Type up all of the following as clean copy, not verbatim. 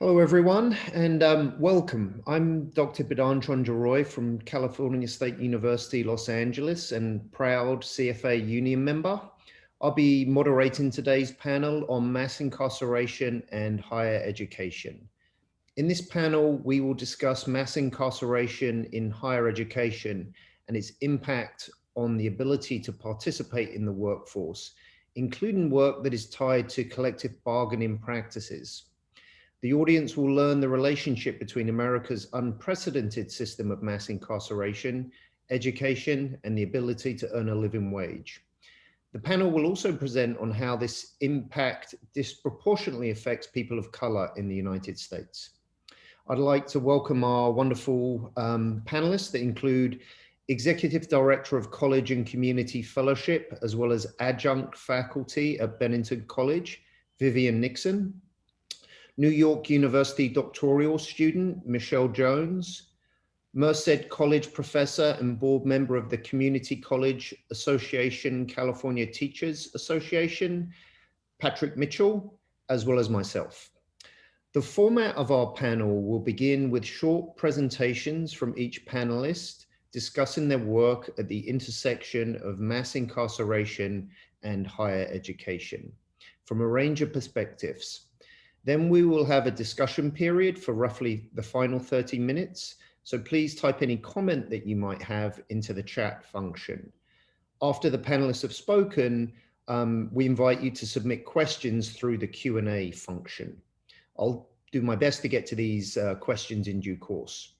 Hello, everyone, and welcome. I'm Dr. Bidan Chonjaroy from California State University, Los Angeles, and proud CFA union member. I'll be moderating today's panel on mass incarceration and higher education. In this panel, we will discuss mass incarceration in higher education and its impact on the ability to participate in the workforce, including work that is tied to collective bargaining practices. The audience will learn the relationship between America's unprecedented system of mass incarceration, education, and the ability to earn a living wage. The panel will also present on how this impact disproportionately affects people of color in the United States. I'd like to welcome our wonderful panelists that include Executive Director of College and Community Fellowship, as well as adjunct faculty at Bennington College, Vivian Nixon, New York University doctoral student, Michelle Jones, Merced College professor and board member of the Community College Association California Teachers Association, Patrick Mitchell, as well as myself. The format of our panel will begin with short presentations from each panelist discussing their work at the intersection of mass incarceration and higher education from a range of perspectives. Then we will have a discussion period for roughly the final 30 minutes. So please type any comment that you might have into the chat function. After the panelists have spoken, we invite you to submit questions through the Q&A function. I'll do my best to get to these questions in due course.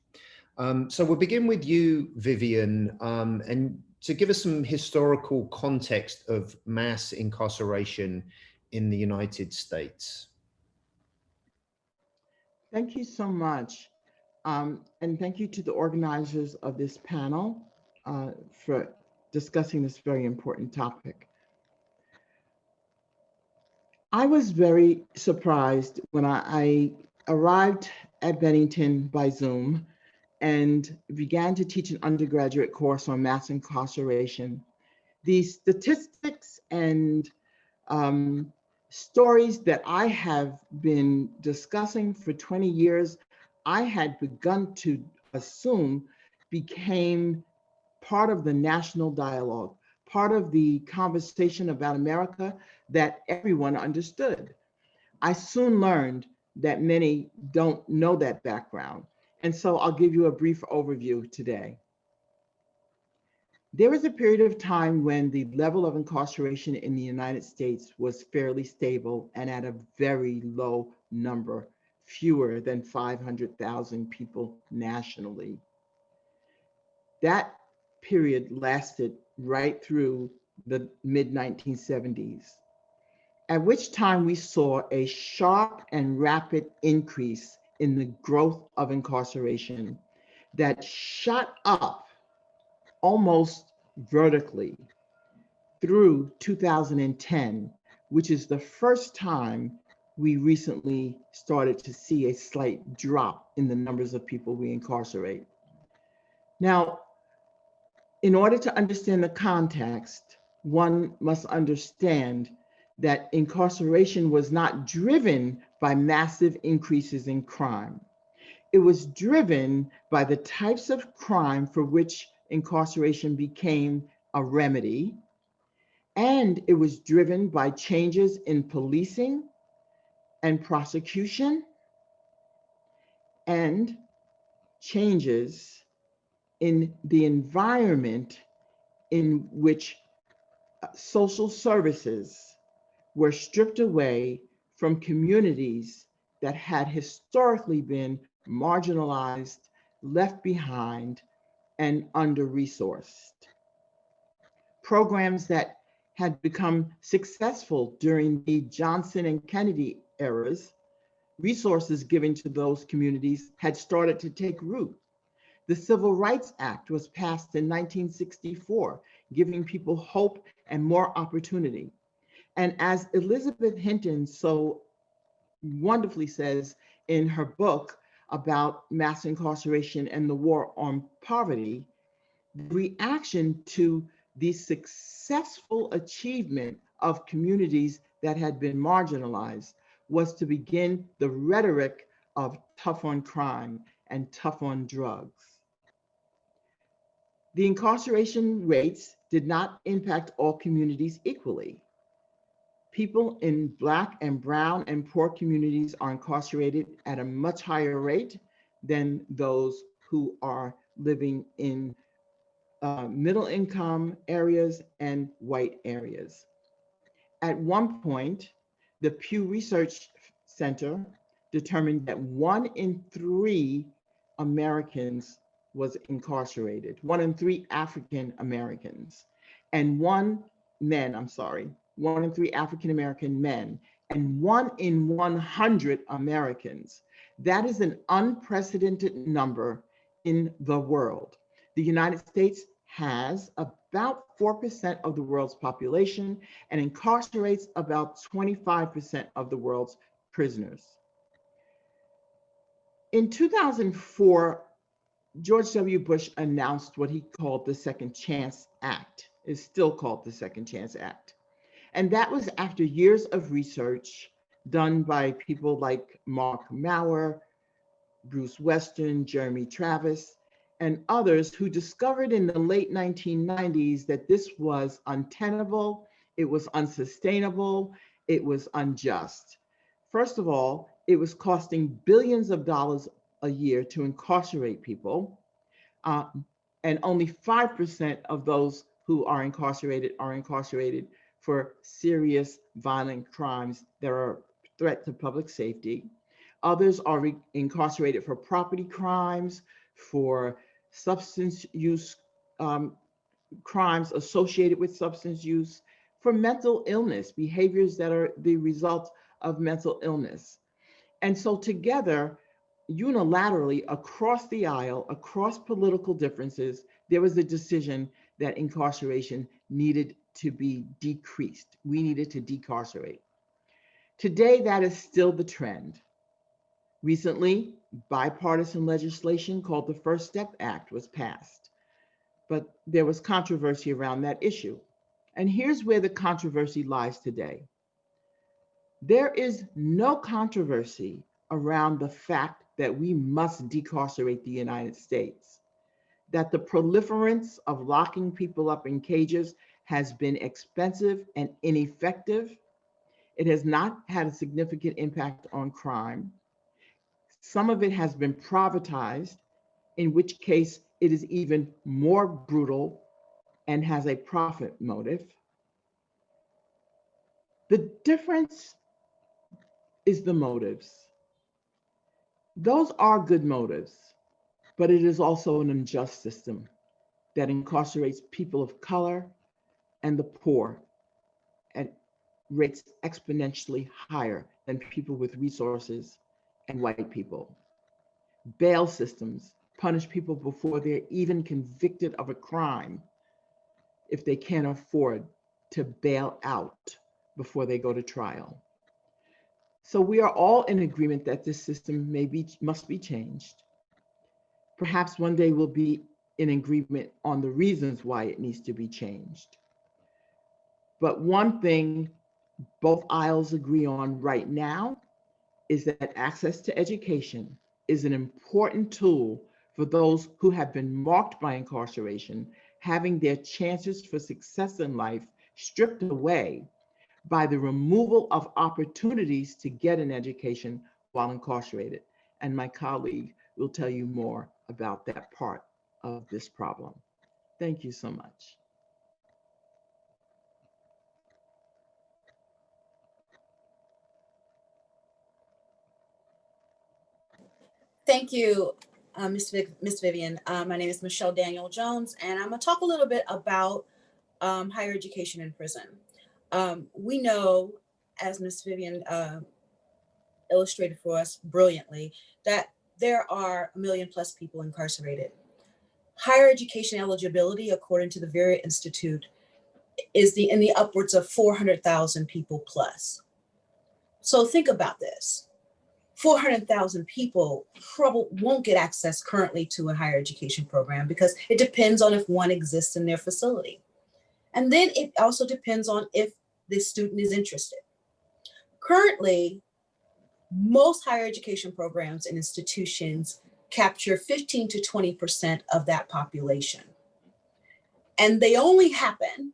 So we'll begin with you, Vivian, and to give us some historical context of mass incarceration in the United States. Thank you so much. And thank you to the organizers of this panel for discussing this very important topic. I was very surprised when I arrived at Bennington by Zoom and began to teach an undergraduate course on mass incarceration. The statistics and stories that I have been discussing for 20 years, I had begun to assume became part of the national dialogue, part of the conversation about America that everyone understood. I soon learned that many don't know that background. And so I'll give you a brief overview today. There was a period of time when the level of incarceration in the United States was fairly stable and at a very low number, fewer than 500,000 people nationally. That period lasted right through the mid-1970s, at which time we saw a sharp and rapid increase in the growth of incarceration that shot up almost vertically through 2010, which is the first time we recently started to see a slight drop in the numbers of people we incarcerate. Now, in order to understand the context, one must understand that incarceration was not driven by massive increases in crime. It was driven by the types of crime for which incarceration became a remedy, and it was driven by changes in policing and prosecution and changes in the environment in which social services were stripped away from communities that had historically been marginalized, left behind, and under-resourced. Programs that had become successful during the Johnson and Kennedy eras, resources given to those communities had started to take root. The Civil Rights Act was passed in 1964, giving people hope and more opportunity. And as Elizabeth Hinton so wonderfully says in her book about mass incarceration and the war on poverty, the reaction to the successful achievement of communities that had been marginalized was to begin the rhetoric of tough on crime and tough on drugs. The incarceration rates did not impact all communities equally. People in Black and brown and poor communities are incarcerated at a much higher rate than those who are living in middle income areas and white areas. At one point, the Pew Research Center determined that 1 in 3 Americans was incarcerated, 1 in 3 African Americans, and 1 in 3 African American men, and 1 in 100 Americans. That is an unprecedented number in the world. The United States has about 4% of the world's population and incarcerates about 25% of the world's prisoners. In 2004, George W. Bush announced what he called the Second Chance Act. It's still called the Second Chance Act. And that was after years of research done by people like Mark Maurer, Bruce Weston, Jeremy Travis, and others who discovered in the late 1990s that this was untenable, it was unsustainable, it was unjust. First of all, it was costing billions of dollars a year to incarcerate people, and only 5% of those who are incarcerated for serious violent crimes that are a threat to public safety. Others are incarcerated for property crimes, for substance use crimes associated with substance use, for mental illness, behaviors that are the result of mental illness. And so together, unilaterally across the aisle, across political differences, there was a decision that incarceration needed to be decreased. We needed to decarcerate. Today, that is still the trend. Recently, bipartisan legislation called the First Step Act was passed, but there was controversy around that issue. And here's where the controversy lies today. There is no controversy around the fact that we must decarcerate the United States, that the proliferance of locking people up in cages has been expensive and ineffective. It has not had a significant impact on crime. Some of it has been privatized, in which case it is even more brutal and has a profit motive. The difference is the motives. Those are good motives, but it is also an unjust system that incarcerates people of color and the poor at rates exponentially higher than people with resources and white people. Bail systems punish people before they're even convicted of a crime if they can't afford to bail out before they go to trial. So we are all in agreement that this system must be changed. Perhaps one day we'll be in agreement on the reasons why it needs to be changed. But one thing both aisles agree on right now is that access to education is an important tool for those who have been marked by incarceration, having their chances for success in life stripped away by the removal of opportunities to get an education while incarcerated. And my colleague will tell you more about that part of this problem. Thank you so much. Thank you, Ms. Vivian. My name is Michelle Daniel Jones, and I'm gonna talk a little bit about higher education in prison. We know, as Ms. Vivian illustrated for us brilliantly, that there are 1 million plus people incarcerated. Higher education eligibility, according to the Vera Institute, is in the upwards of 400,000 people plus. So think about this. 400,000 people probably won't get access currently to a higher education program because it depends on if one exists in their facility. And then it also depends on if the student is interested. Currently, Most higher education programs and institutions capture 15 to 20% of that population. And they only happen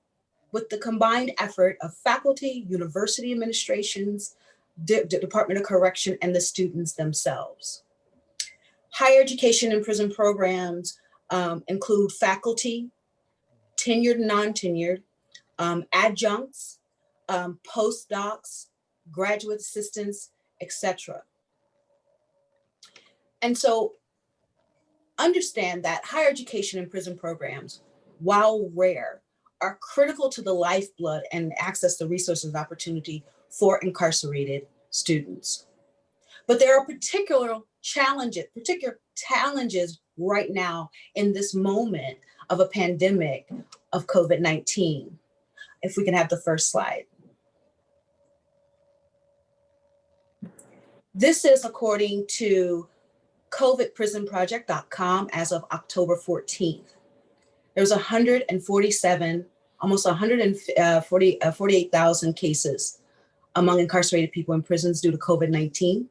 with the combined effort of faculty, university administrations, Department of Correction, and the students themselves. Higher education and prison programs include faculty, tenured and non-tenured, adjuncts, postdocs, graduate assistants, etc. And so understand that higher education and prison programs, while rare, are critical to the lifeblood and access to resources and opportunity for incarcerated students. But there are particular challenges right now in this moment of a pandemic of COVID-19. If we can have the first slide. This is according to covidprisonproject.com as of October 14th. There was 147, almost 148,000 cases among incarcerated people in prisons due to COVID-19.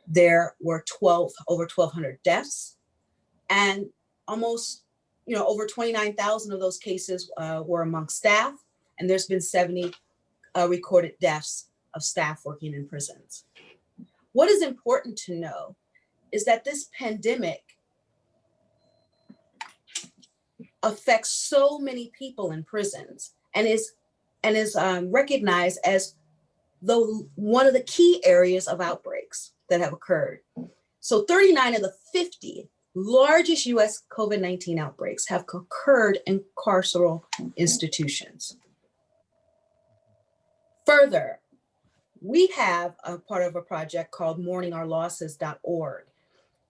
There were over 1,200 deaths, and almost, over 29,000 of those cases were among staff, and there's been 70 recorded deaths of staff working in prisons. What is important to know is that this pandemic affects so many people in prisons and is recognized as one of the key areas of outbreaks that have occurred. So 39 of the 50 largest US COVID-19 outbreaks have occurred in carceral institutions. Further, we have a part of a project called mourningourlosses.org,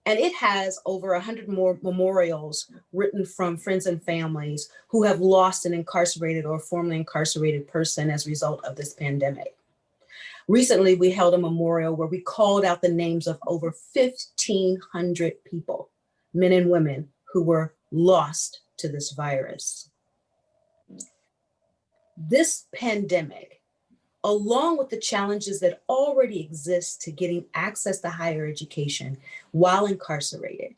and it has over 100 more memorials written from friends and families who have lost an incarcerated or formerly incarcerated person as a result of this pandemic. Recently, we held a memorial where we called out the names of over 1,500 people, men and women, who were lost to this virus. This pandemic, along with the challenges that already exist to getting access to higher education while incarcerated,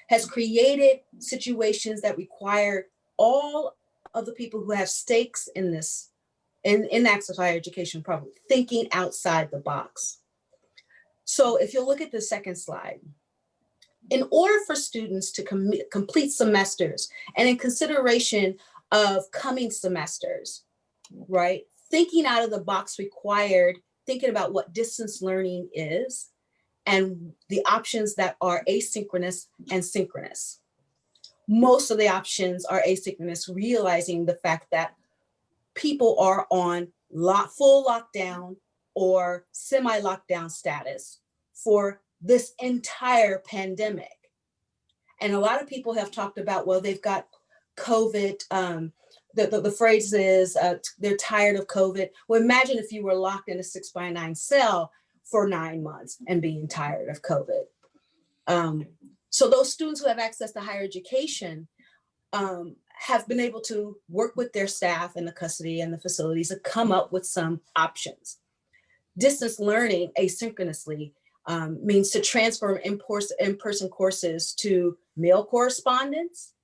has created situations that require all of the people who have stakes in this, in access to higher education, probably thinking outside the box. So if you look at the second slide, in order for students to complete semesters and in consideration of coming semesters, right? Thinking out of the box required thinking about what distance learning is and the options that are asynchronous and synchronous. Most of the options are asynchronous, realizing the fact that people are on full lockdown or semi-lockdown status for this entire pandemic. And a lot of people have talked about, well, they've got COVID, the phrase is they're tired of COVID. Well, imagine if you were locked in a 6x9 cell for 9 months and being tired of COVID. So those students who have access to higher education have been able to work with their staff in the custody and the facilities to come up with some options. Distance learning asynchronously means to transfer in-person courses to mail correspondence,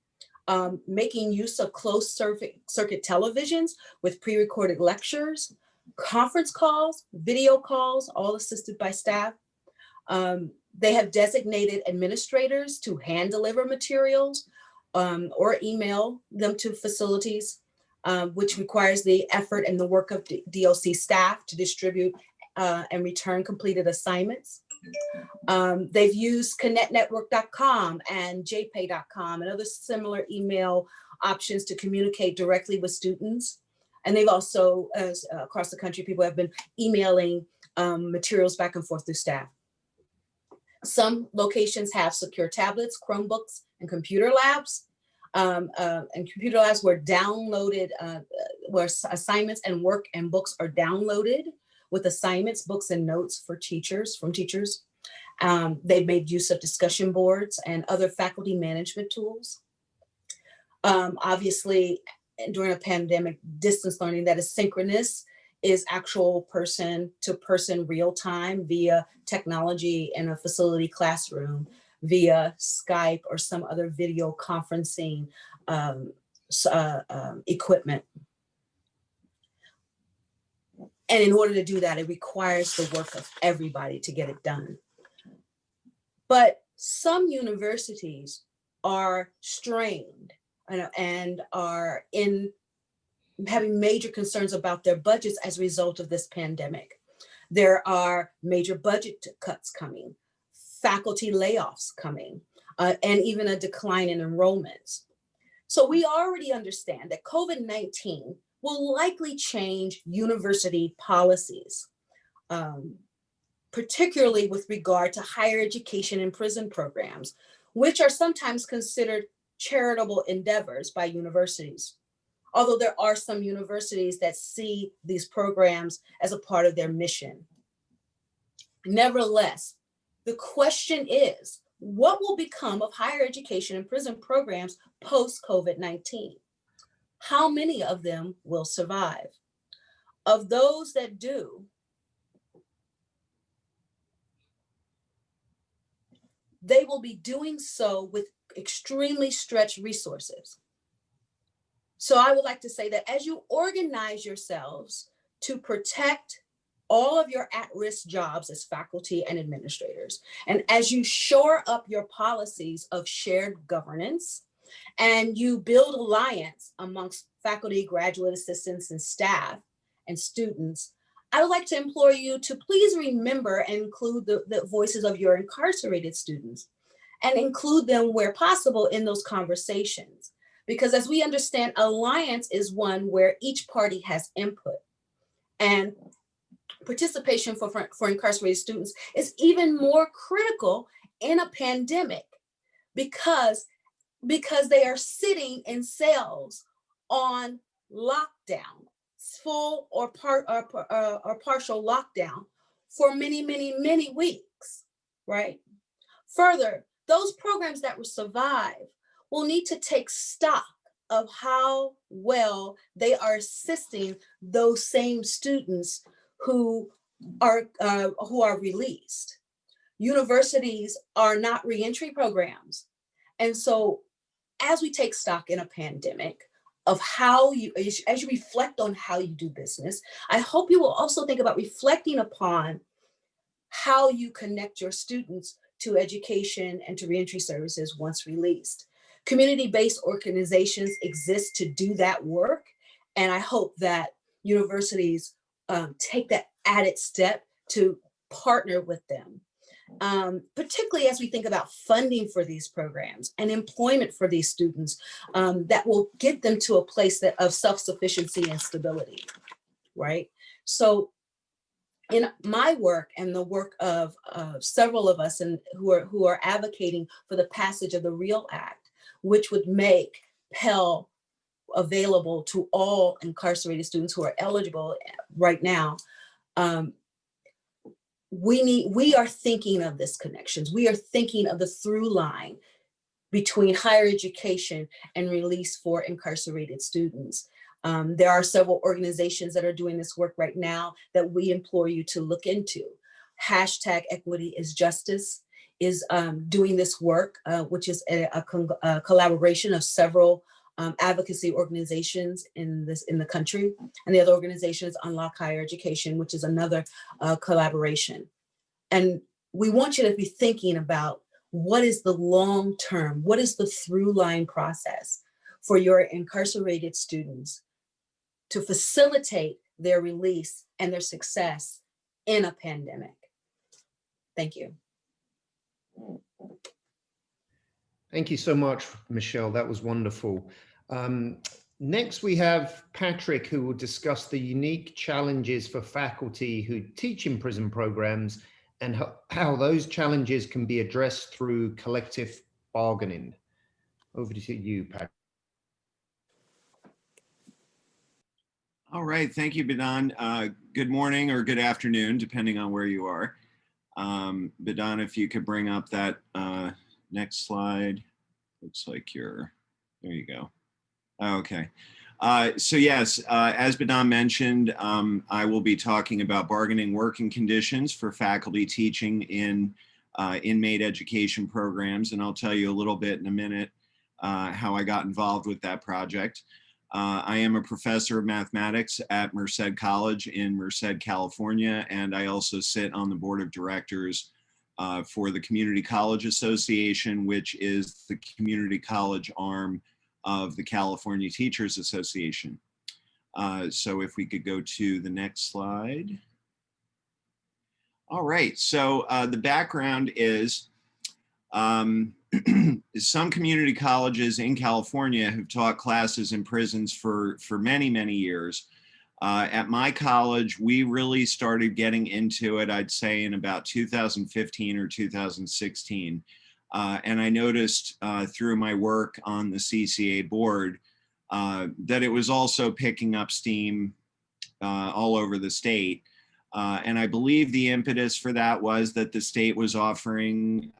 making use of closed circuit televisions with pre-recorded lectures, conference calls, video calls, all assisted by staff. They have designated administrators to hand deliver materials or email them to facilities, which requires the effort and the work of DOC staff to distribute and return completed assignments. They've used connectnetwork.com and jpay.com and other similar email options to communicate directly with students. And they've also, across the country, people have been emailing materials back and forth through staff. Some locations have secure tablets, Chromebooks, and computer labs. And computer labs were downloaded, where assignments and work and books are downloaded with assignments, books, and notes from teachers. They've made use of discussion boards and other faculty management tools. Obviously, during a pandemic, distance learning that is synchronous is actual person to person real time via technology in a facility classroom, via Skype or some other video conferencing equipment. And in order to do that, it requires the work of everybody to get it done. But some universities are strained and are having major concerns about their budgets as a result of this pandemic. There are major budget cuts coming, faculty layoffs coming, and even a decline in enrollments. So we already understand that COVID-19 will likely change university policies, particularly with regard to higher education and prison programs, which are sometimes considered charitable endeavors by universities. Although there are some universities that see these programs as a part of their mission. Nevertheless, the question is, what will become of higher education and prison programs post-COVID-19? How many of them will survive? Of those that do, they will be doing so with extremely stretched resources. So I would like to say that as you organize yourselves to protect all of your at-risk jobs as faculty and administrators, and as you shore up your policies of shared governance, and you build alliance amongst faculty, graduate assistants, and staff and students, I would like to implore you to please remember and include the voices of your incarcerated students and include them where possible in those conversations. Because as we understand, alliance is one where each party has input, and participation for incarcerated students is even more critical in a pandemic because they are sitting in cells on lockdown, full or partial lockdown for many, many, many weeks, right? Further, those programs that will survive will need to take stock of how well they are assisting those same students who are released. Universities are not reentry programs. And so as we take stock in a pandemic of how as you reflect on how you do business, I hope you will also think about reflecting upon how you connect your students to education and to reentry services once released. Community-based organizations exist to do that work. And I hope that universities take that added step to partner with them. Particularly as we think about funding for these programs and employment for these students that will get them to a place of self-sufficiency and stability, right? So in my work and the work of several of us who are advocating for the passage of the REAL Act, which would make Pell available to all incarcerated students who are eligible right now, we are thinking of this connections. We are thinking of the through line between higher education and release for incarcerated students. There are several organizations that are doing this work right now that we implore you to look into. Hashtag Equity is Justice is doing this work, which is a collaboration of several advocacy organizations in the country, and the other organization is Unlock Higher Education, which is another collaboration. And we want you to be thinking about what is the long term, what is the through line process for your incarcerated students to facilitate their release and their success in a pandemic. Thank you. Thank you so much, Michelle. That was wonderful. Next, we have Patrick, who will discuss the unique challenges for faculty who teach in prison programs and how those challenges can be addressed through collective bargaining. Over to you, Patrick. All right, thank you, Bidan. Good morning or good afternoon, depending on where you are. Bidan, if you could bring up that next slide. Looks like there you go. Okay. So yes, as Bedan mentioned, I will be talking about bargaining working conditions for faculty teaching in inmate education programs, and I'll tell you a little bit in a minute how I got involved with that project. I am a professor of mathematics at Merced College in Merced, California, and I also sit on the board of directors for the Community College Association, which is the community college arm of the California Teachers Association. So if we could go to the next slide. All right, so the background is some community colleges in California have taught classes in prisons for many, many years. At my college, we really started getting into it, I'd say, in about 2015 or 2016. And I noticed through my work on the CCA board that it was also picking up steam all over the state. And I believe the impetus for that was that the state was offering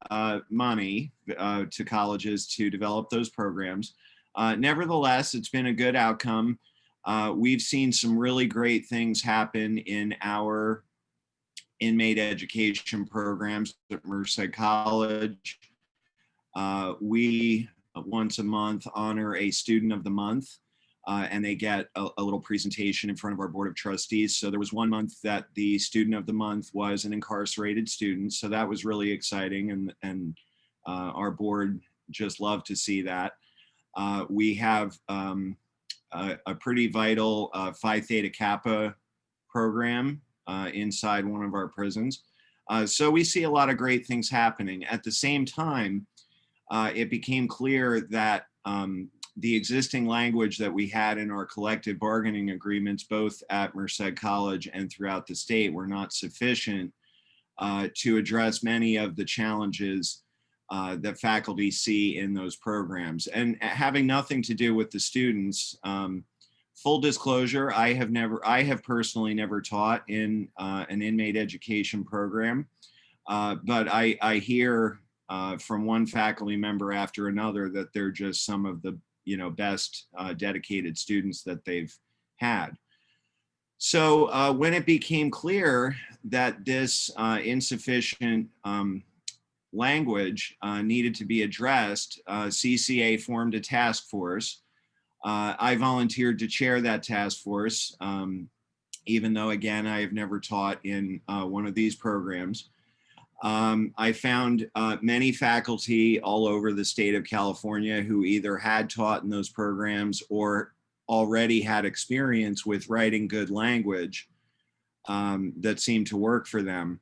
money to colleges to develop those programs. Nevertheless, it's been a good outcome. We've seen some really great things happen in our inmate education programs at Merced College. We once a month honor a student of the month. And they get a little presentation in front of our board of trustees. So there was one month that the student of the month was an incarcerated student. So that was really exciting. And our board just loved to see that. We have a pretty vital Phi Theta Kappa program inside one of our prisons. So we see a lot of great things happening. At the same time, it became clear that the existing language that we had in our collective bargaining agreements, both at Merced College and throughout the state, were not sufficient to address many of the challenges that faculty see in those programs. And having nothing to do with the students, full disclosure, I have personally never taught in an inmate education program, but I hear from one faculty member after another that they're just some of the best dedicated students that they've had. So when it became clear that this insufficient language needed to be addressed, CCA formed a task force. I volunteered to chair that task force, even though, again, I have never taught in one of these programs. I found many faculty all over the state of California who either had taught in those programs or already had experience with writing good language that seemed to work for them.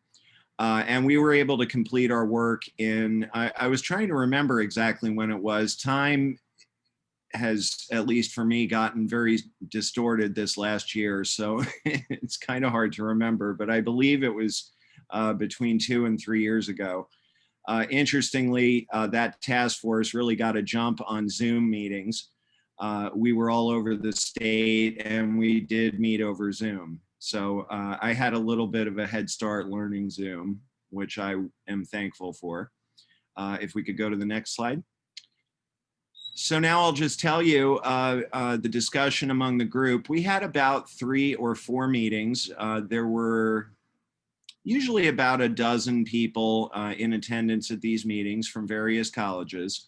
And we were able to complete our work in, I was trying to remember exactly when it was. Time has, at least for me, gotten very distorted this last year. So it's kind of hard to remember, but I believe it was between 2 and 3 years ago. Interestingly, that task force really got a jump on Zoom meetings. We were all over the state and we did meet over Zoom. So I had a little bit of a head start learning Zoom, which I am thankful for. If we could go to the next slide. So now I'll just tell you the discussion among the group. We had about 3 or 4 meetings. There were usually about a dozen people in attendance at these meetings from various colleges.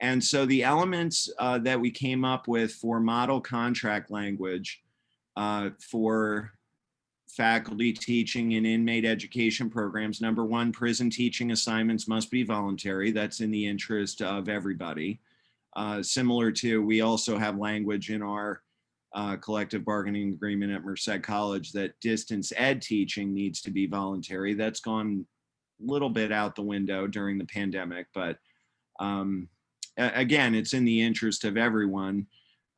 And so the elements that we came up with for model contract language for faculty teaching in inmate education programs: number 1, prison teaching assignments must be voluntary. That's in the interest of everybody. Similar to, we also have language in our collective bargaining agreement at Merced College that distance ed teaching needs to be voluntary. That's gone a little bit out the window during the pandemic, but again, it's in the interest of everyone.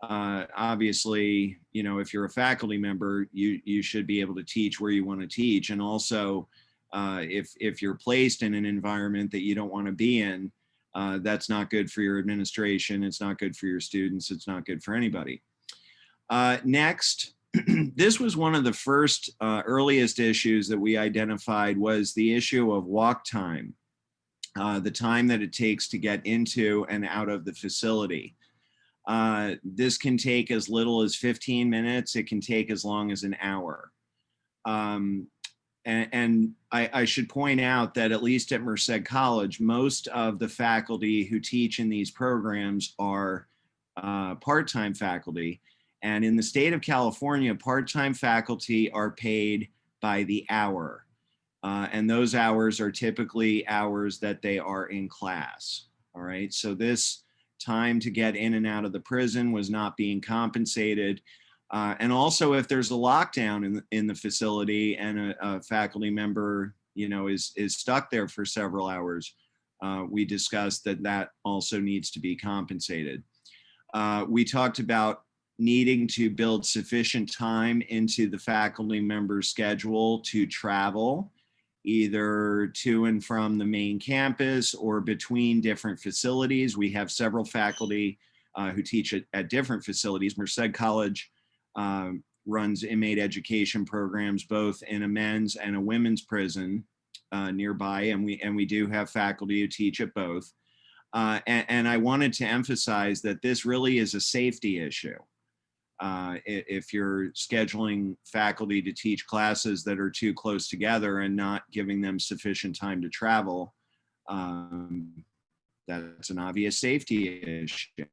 Obviously, if you're a faculty member, you should be able to teach where you want to teach. And also, if you're placed in an environment that you don't want to be in, that's not good for your administration. It's not good for your students. It's not good for anybody. Next, this was one of the first earliest issues that we identified, was the issue of walk time, the time that it takes to get into and out of the facility. This can take as little as 15 minutes. It can take as long as an hour. And I should point out that at least at Merced College, most of the faculty who teach in these programs are part-time faculty. And in the state of California, part-time faculty are paid by the hour. And those hours are typically hours that they are in class. All right, so this time to get in and out of the prison was not being compensated. And also, if there's a lockdown in the facility and a faculty member, is stuck there for several hours, we discussed that also needs to be compensated. We talked about needing to build sufficient time into the faculty member's schedule to travel, either to and from the main campus or between different facilities. We have several faculty who teach at different facilities. Merced College runs inmate education programs both in a men's and a women's prison nearby, and we do have faculty who teach at both. And I wanted to emphasize that this really is a safety issue. If you're scheduling faculty to teach classes that are too close together and not giving them sufficient time to travel, that's an obvious safety issue.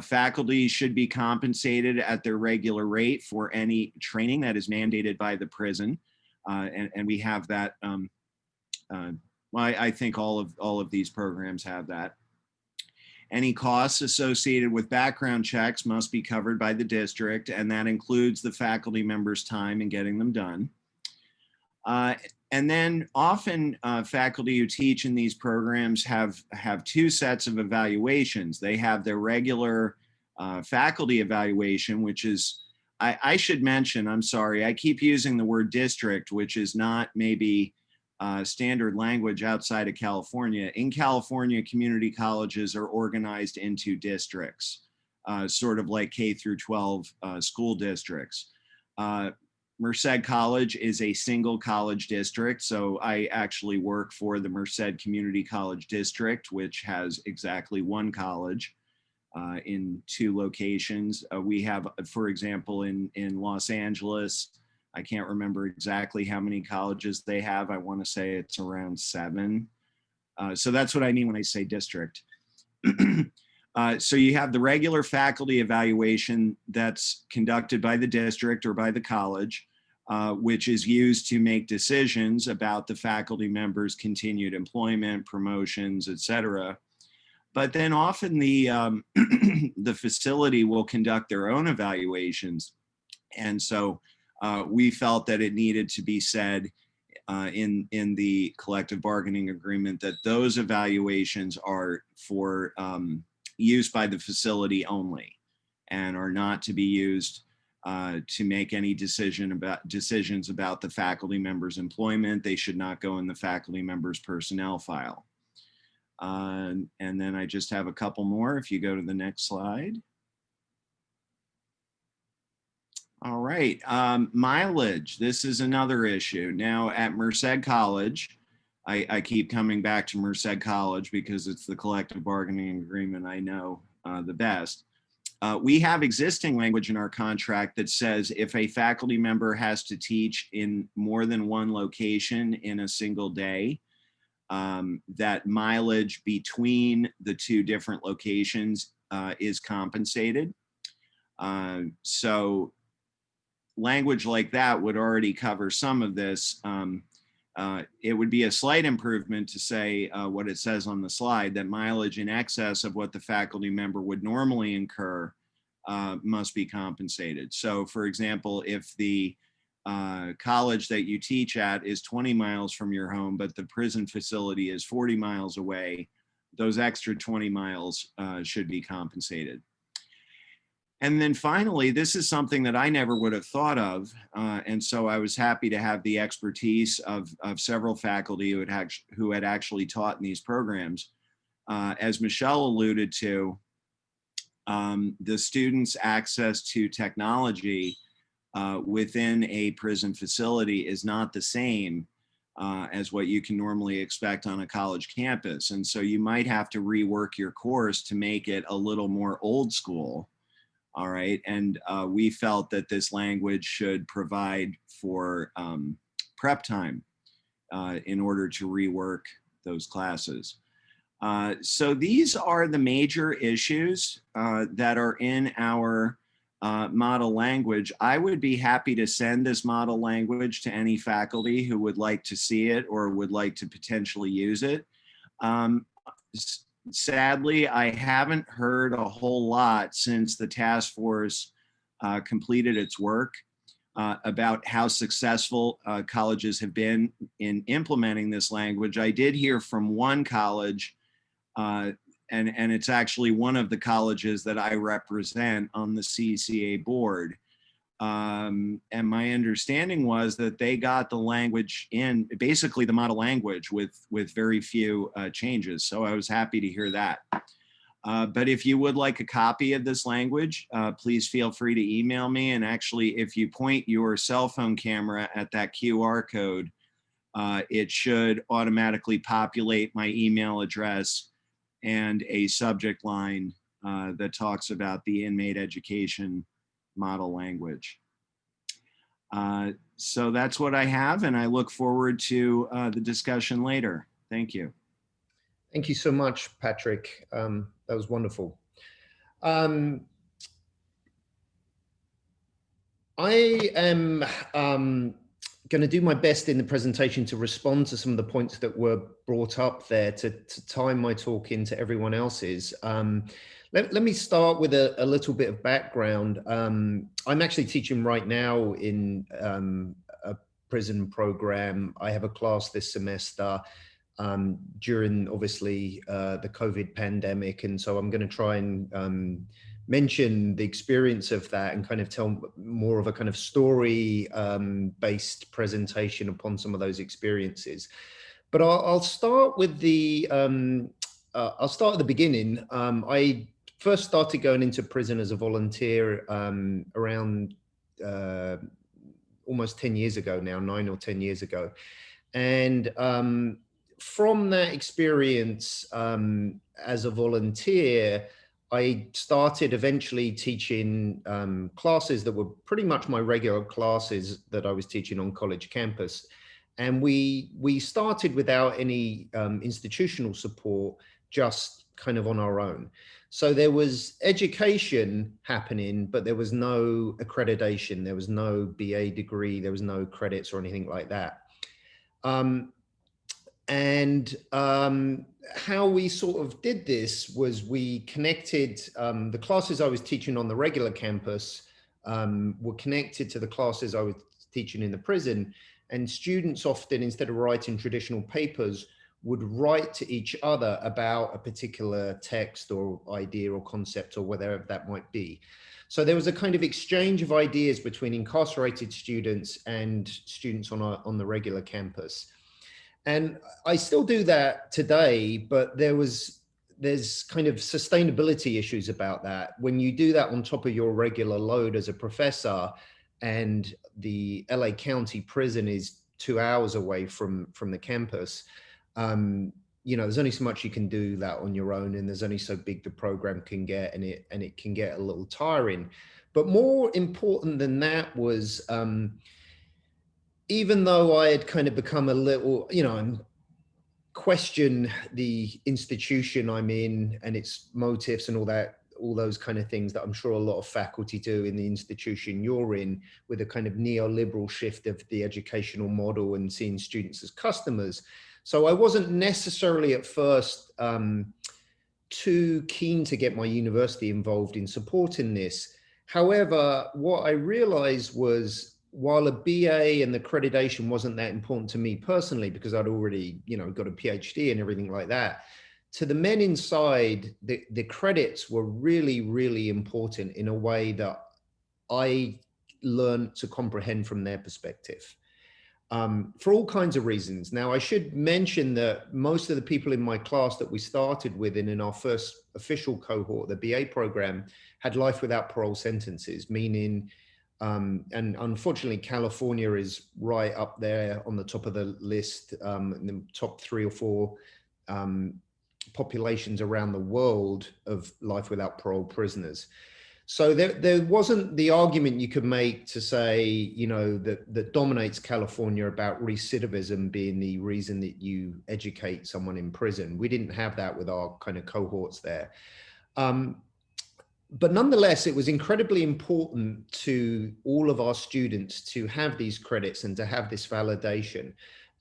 Faculty should be compensated at their regular rate for any training that is mandated by the prison. And we have that. I think all of these programs have that. Any costs associated with background checks must be covered by the district, and that includes the faculty member's time in getting them done. And then often faculty who teach in these programs have two sets of evaluations. They have their regular faculty evaluation, which is, I should mention, I'm sorry, I keep using the word district, which is not maybe standard language outside of California. In California, community colleges are organized into districts, sort of like K through 12 school districts. Merced College is a single college district, so I actually work for the Merced Community College District, which has exactly one college in two locations. We have, for example, in Los Angeles, I can't remember exactly how many colleges they have. I want to say it's around 7. So that's what I mean when I say district. So you have the regular faculty evaluation that's conducted by the district or by the college, which is used to make decisions about the faculty members' continued employment, promotions, et cetera. But then often the, the facility will conduct their own evaluations. And so we felt that it needed to be said in the collective bargaining agreement that those evaluations are for use by the facility only and are not to be used to make any decisions about the faculty member's employment. They should not go in the faculty member's personnel file. And then I just have a couple more if you go to the next slide. All right, mileage. This is another issue. Now at Merced College, I keep coming back to Merced College because it's the collective bargaining agreement I know the best. We have existing language in our contract that says if a faculty member has to teach in more than one location in a single day, that mileage between the two different locations is compensated. So language like that would already cover some of this. It would be a slight improvement to say what it says on the slide, that mileage in excess of what the faculty member would normally incur must be compensated. So for example, if the college that you teach at is 20 miles from your home, but the prison facility is 40 miles away, those extra 20 miles should be compensated. And then finally, this is something that I never would have thought of. And so I was happy to have the expertise of several faculty who had actually taught in these programs. As Michelle alluded to, the students' access to technology within a prison facility is not the same as what you can normally expect on a college campus. And so you might have to rework your course to make it a little more old school. All right. And we felt that this language should provide for prep time in order to rework those classes. So these are the major issues that are in our model language. I would be happy to send this model language to any faculty who would like to see it or would like to potentially use it. Sadly, I haven't heard a whole lot since the task force completed its work about how successful colleges have been in implementing this language. I did hear from one college, and it's actually one of the colleges that I represent on the CCA board. And my understanding was that they got the language in, basically the model language with very few changes. So I was happy to hear that. But if you would like a copy of this language, please feel free to email me. And actually, if you point your cell phone camera at that QR code, it should automatically populate my email address and a subject line that talks about the inmate education model language. So that's what I have, and I look forward to the discussion later. Thank you. Thank you so much, Patrick. That was wonderful. I am going to do my best in the presentation to respond to some of the points that were brought up there to time my talk into everyone else's. Let me start with a little bit of background. I'm actually teaching right now in a prison program. I have a class this semester during obviously the COVID pandemic. And so I'm going to try and mention the experience of that and kind of tell more of a kind of story based presentation upon some of those experiences. But I'll start with the, I'll start at the beginning. I first started going into prison as a volunteer around almost 10 years ago now, 9 or 10 years ago. And from that experience as a volunteer, I started eventually teaching classes that were pretty much my regular classes that I was teaching on college campus. And we started without any institutional support, just kind of on our own. So there was education happening, but there was no accreditation. There was no BA degree. There was no credits or anything like that. How we sort of did this was we connected the classes I was teaching on the regular campus were connected to the classes I was teaching in the prison. And students often, instead of writing traditional papers, would write to each other about a particular text or idea or concept or whatever that might be. So there was a kind of exchange of ideas between incarcerated students and students on the regular campus. And I still do that today, but there's kind of sustainability issues about that. When you do that on top of your regular load as a professor, and the LA County prison is 2 hours away from the campus, you know, there's only so much you can do that on your own, and there's only so big the program can get, and it can get a little tiring. But more important than that was, even though I had kind of become a little, you know, question the institution I'm in and its motives and all that, all those kind of things that I'm sure a lot of faculty do in the institution you're in, with a kind of neoliberal shift of the educational model and seeing students as customers. So I wasn't necessarily at first too keen to get my university involved in supporting this. However, what I realized was, while a BA and the accreditation wasn't that important to me personally, because I'd already, you know, got a PhD and everything like that, to the men inside, the credits were really, really important in a way that I learned to comprehend from their perspective. For all kinds of reasons. Now, I should mention that most of the people in my class that we started with in our first official cohort, the BA program, had life without parole sentences, meaning And unfortunately, California is right up there on the top of the list, in the top 3 or 4 populations around the world of life without parole prisoners. So there wasn't the argument you could make to say, you know, that dominates California about recidivism being the reason that you educate someone in prison. We didn't have that with our kind of cohorts there. But nonetheless, it was incredibly important to all of our students to have these credits and to have this validation.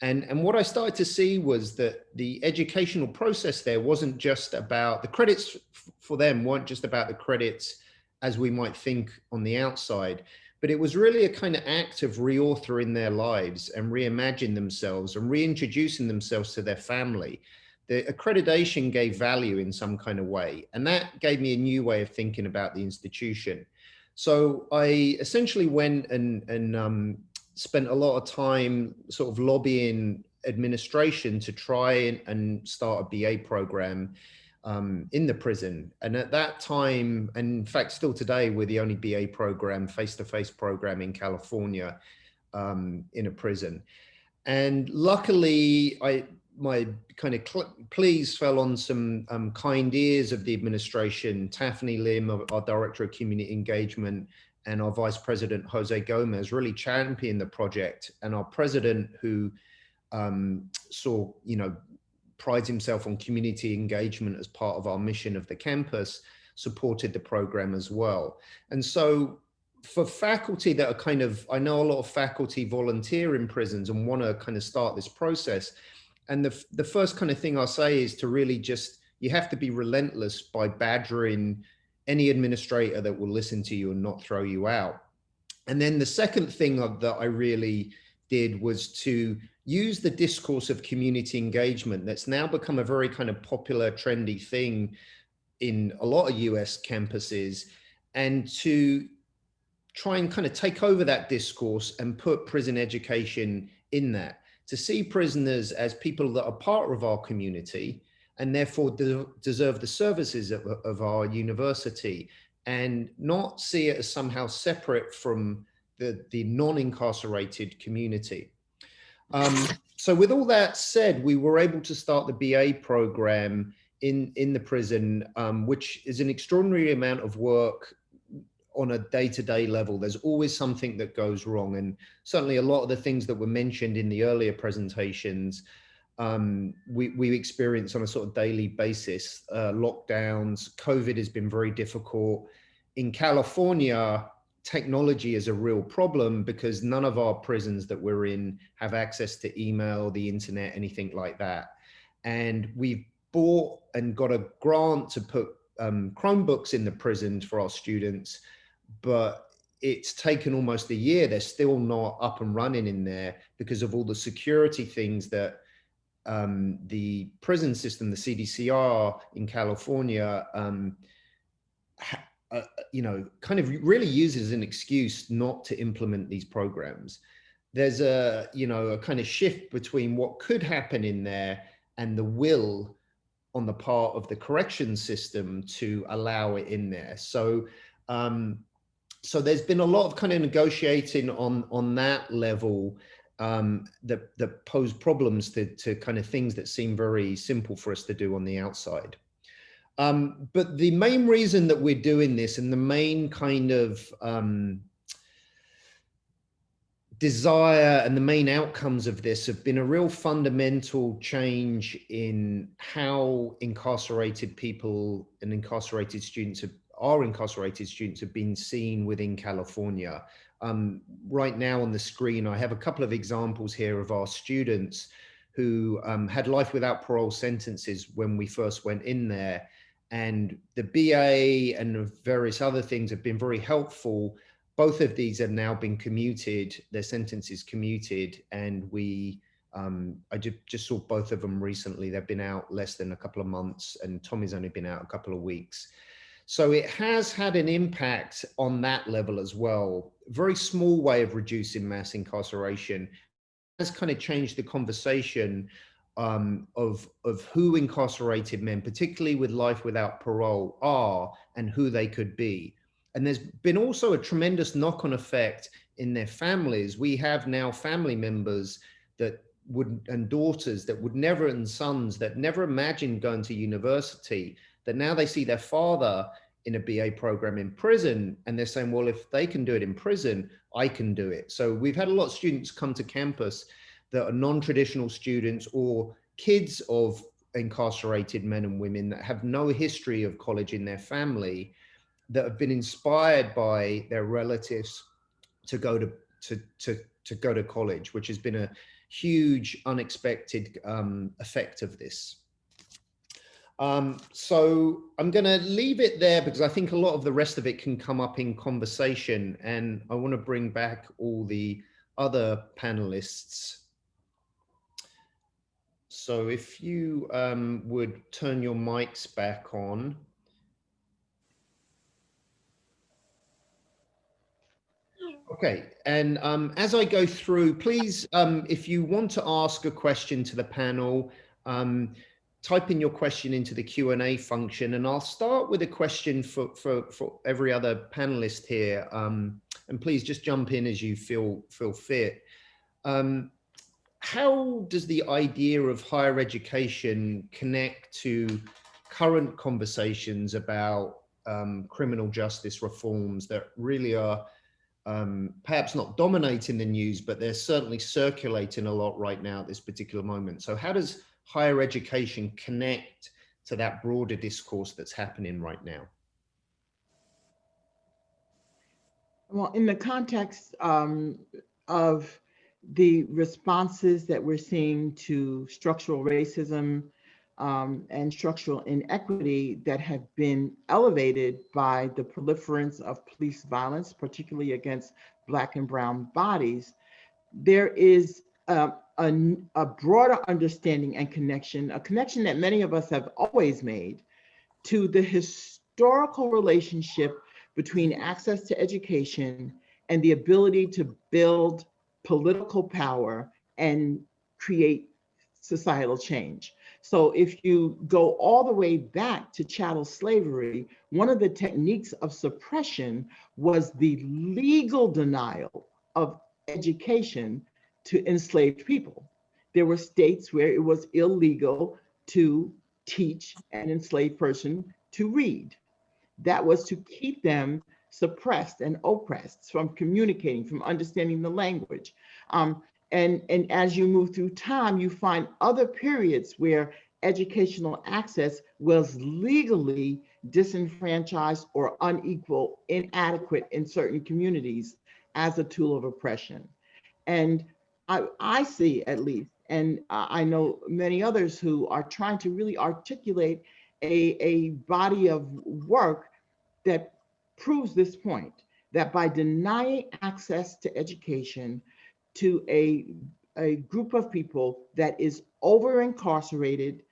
And what I started to see was that the educational process there wasn't just about the credits for them, weren't just about the credits as we might think on the outside, but it was really a kind of act of reauthoring their lives and reimagine themselves and reintroducing themselves to their family. The accreditation gave value in some kind of way, and that gave me a new way of thinking about the institution. So I essentially went and spent a lot of time sort of lobbying administration to try and start a BA program in the prison. And at that time, and in fact, still today, we're the only BA program, face-to-face program in California in a prison. And luckily, my kind of pleas fell on some kind ears of the administration. Taffany Lim, our Director of Community Engagement, and our Vice President, Jose Gomez, really championed the project. And our president, who saw, you know, prides himself on community engagement as part of our mission of the campus, supported the program as well. And so for faculty that are kind of, I know a lot of faculty volunteer in prisons and want to kind of start this process. And the first kind of thing I'll say is to really just, you have to be relentless by badgering any administrator that will listen to you and not throw you out. And then the second thing that I really did was to use the discourse of community engagement that's now become a very kind of popular, trendy thing in a lot of US campuses, and to try and kind of take over that discourse and put prison education in that, to see prisoners as people that are part of our community and therefore deserve the services of our university, and not see it as somehow separate from the non-incarcerated community. So with all that said, we were able to start the BA program in the prison, which is an extraordinary amount of work on a day-to-day level. There's always something that goes wrong. And certainly a lot of the things that were mentioned in the earlier presentations, we experience on a sort of daily basis. Lockdowns, COVID has been very difficult. In California, technology is a real problem because none of our prisons that we're in have access to email, the internet, anything like that. And we've bought and got a grant to put Chromebooks in the prisons for our students, but it's taken almost a year. They're still not up and running in there because of all the security things that the prison system, the CDCR in California, you know, kind of really uses an excuse not to implement these programs. There's a, you know, a kind of shift between what could happen in there and the will on the part of the corrections system to allow it in there. So, so there's been a lot of kind of negotiating on that level that pose problems to kind of things that seem very simple for us to do on the outside. But the main reason that we're doing this, and the main kind of desire and the main outcomes of this, have been a real fundamental change in how incarcerated people and incarcerated students have been seen within California. Right now on the screen, I have a couple of examples here of our students who had life without parole sentences when we first went in there. And the BA and various other things have been very helpful. Both of these have now been commuted, their sentences commuted, and I just saw both of them recently. They've been out less than a couple of months, and Tommy's only been out a couple of weeks. So it has had an impact on that level as well. A very small way of reducing mass incarceration has kind of changed the conversation of who incarcerated men, particularly with life without parole, are and who they could be. And there's been also a tremendous knock-on effect in their families. We have now family members that would, and daughters that would never, and sons that never imagined going to university, that now they see their father in a BA program in prison, and they're saying, well, if they can do it in prison, I can do it. So we've had a lot of students come to campus that are non-traditional students or kids of incarcerated men and women that have no history of college in their family, that have been inspired by their relatives to go to college, which has been a huge unexpected effect of this. So I'm going to leave it there because I think a lot of the rest of it can come up in conversation, and I want to bring back all the other panelists. So if you would turn your mics back on. Okay, and as I go through, please, if you want to ask a question to the panel, type in your question into the Q&A function, and I'll start with a question for every other panelist here, and please just jump in as you feel fit. How does the idea of higher education connect to current conversations about criminal justice reforms that really are perhaps not dominating the news, but they're certainly circulating a lot right now at this particular moment? So how does higher education connect to that broader discourse that's happening right now? Well, in the context of the responses that we're seeing to structural racism and structural inequity that have been elevated by the proliferance of police violence, particularly against Black and brown bodies, there is a broader understanding and connection, a connection that many of us have always made, to the historical relationship between access to education and the ability to build political power and create societal change. So if you go all the way back to chattel slavery, one of the techniques of suppression was the legal denial of education to enslaved people. There were states where it was illegal to teach an enslaved person to read. That was to keep them suppressed and oppressed from communicating, from understanding the language. And as you move through time, you find other periods where educational access was legally disenfranchised or unequal, inadequate in certain communities as a tool of oppression. And I see, at least, and I know many others who are trying to really articulate a body of work that proves this point, that by denying access to education to a group of people that is over incarcerated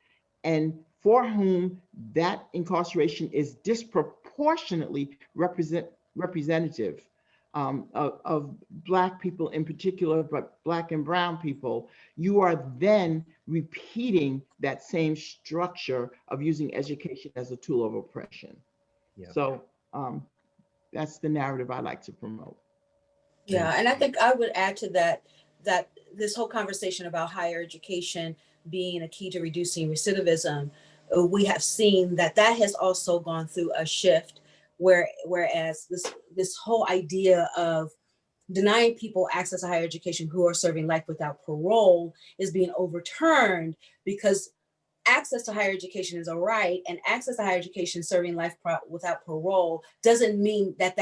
and for whom that incarceration is disproportionately representative of Black people in particular, but Black and brown people, you are then repeating that same structure of using education as a tool of oppression. Yeah. So that's the narrative I like to promote. Yeah, and I think I would add to that, that this whole conversation about higher education being a key to reducing recidivism, we have seen that that has also gone through a shift, whereas this whole idea of denying people access to higher education who are serving life without parole is being overturned, because access to higher education is a right, and access to higher education serving life without parole doesn't mean that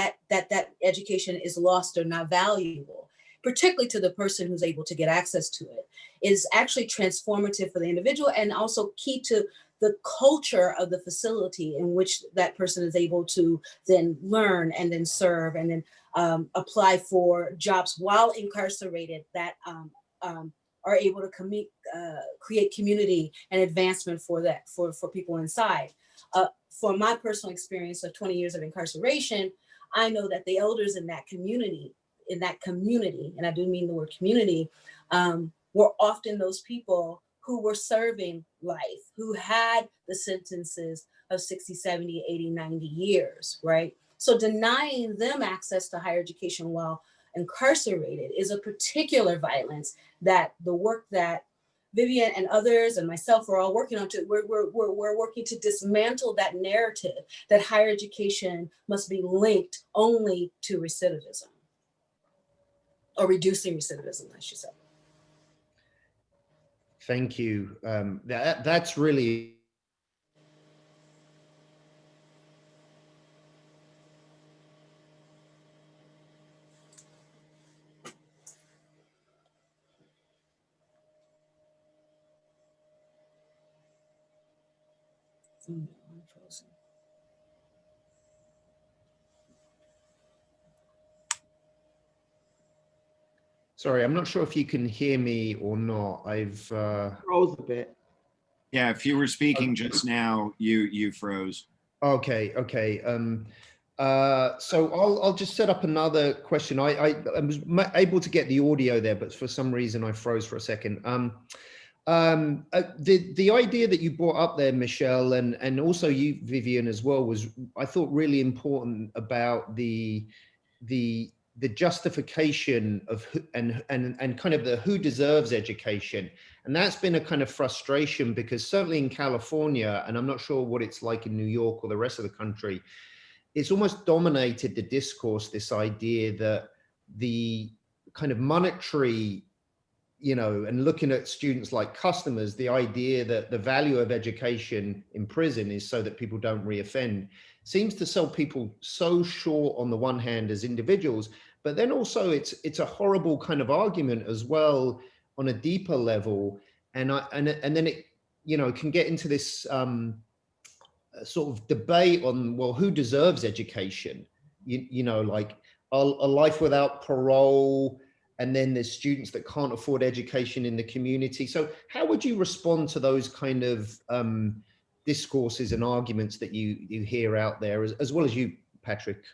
education is lost or not valuable, particularly to the person who's able to get access to it. It is actually transformative for the individual and also key to the culture of the facility in which that person is able to then learn and then serve and then apply for jobs while incarcerated that are able to create community and advancement for people inside. For my personal experience of 20 years of incarceration, I know that the elders in that community, and I do mean the word community, were often those people who were serving life, who had the sentences of 60, 70, 80, 90 years, right? So denying them access to higher education while incarcerated is a particular violence that the work that Vivian and others and myself are all working on. We're working to dismantle that narrative that higher education must be linked only to recidivism, or reducing recidivism, I should say. Thank you. That's really I'm frozen. sorry. I'm not sure if you can hear me or not. I've Froze a bit. Yeah, if you were speaking just now, you froze. okay. So I'll just set up another question. I was able to get the audio there, but for some reason I froze for a second. The idea that you brought up there, Michelle, and also you, Vivian, as well, was, I thought, really important about the justification of who, and kind of the who deserves education. And that's been a kind of frustration, because certainly in California, and I'm not sure what it's like in New York or the rest of the country, it's almost dominated the discourse, this idea that the kind of monetary, and looking at students like customers, the idea that the value of education in prison is so that people don't reoffend, seems to sell people so short on the one hand as individuals, but then also it's a horrible kind of argument as well on a deeper level. And then it, can get into this sort of debate on, well, who deserves education? Like a life without parole, and then there's students that can't afford education in the community. So how would you respond to those kind of discourses and arguments that you hear out there, as well as you, Patrick?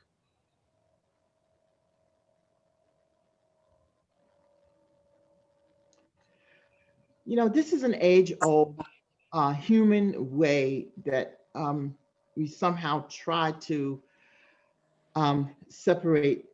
This is an age-old human way that we somehow try to separate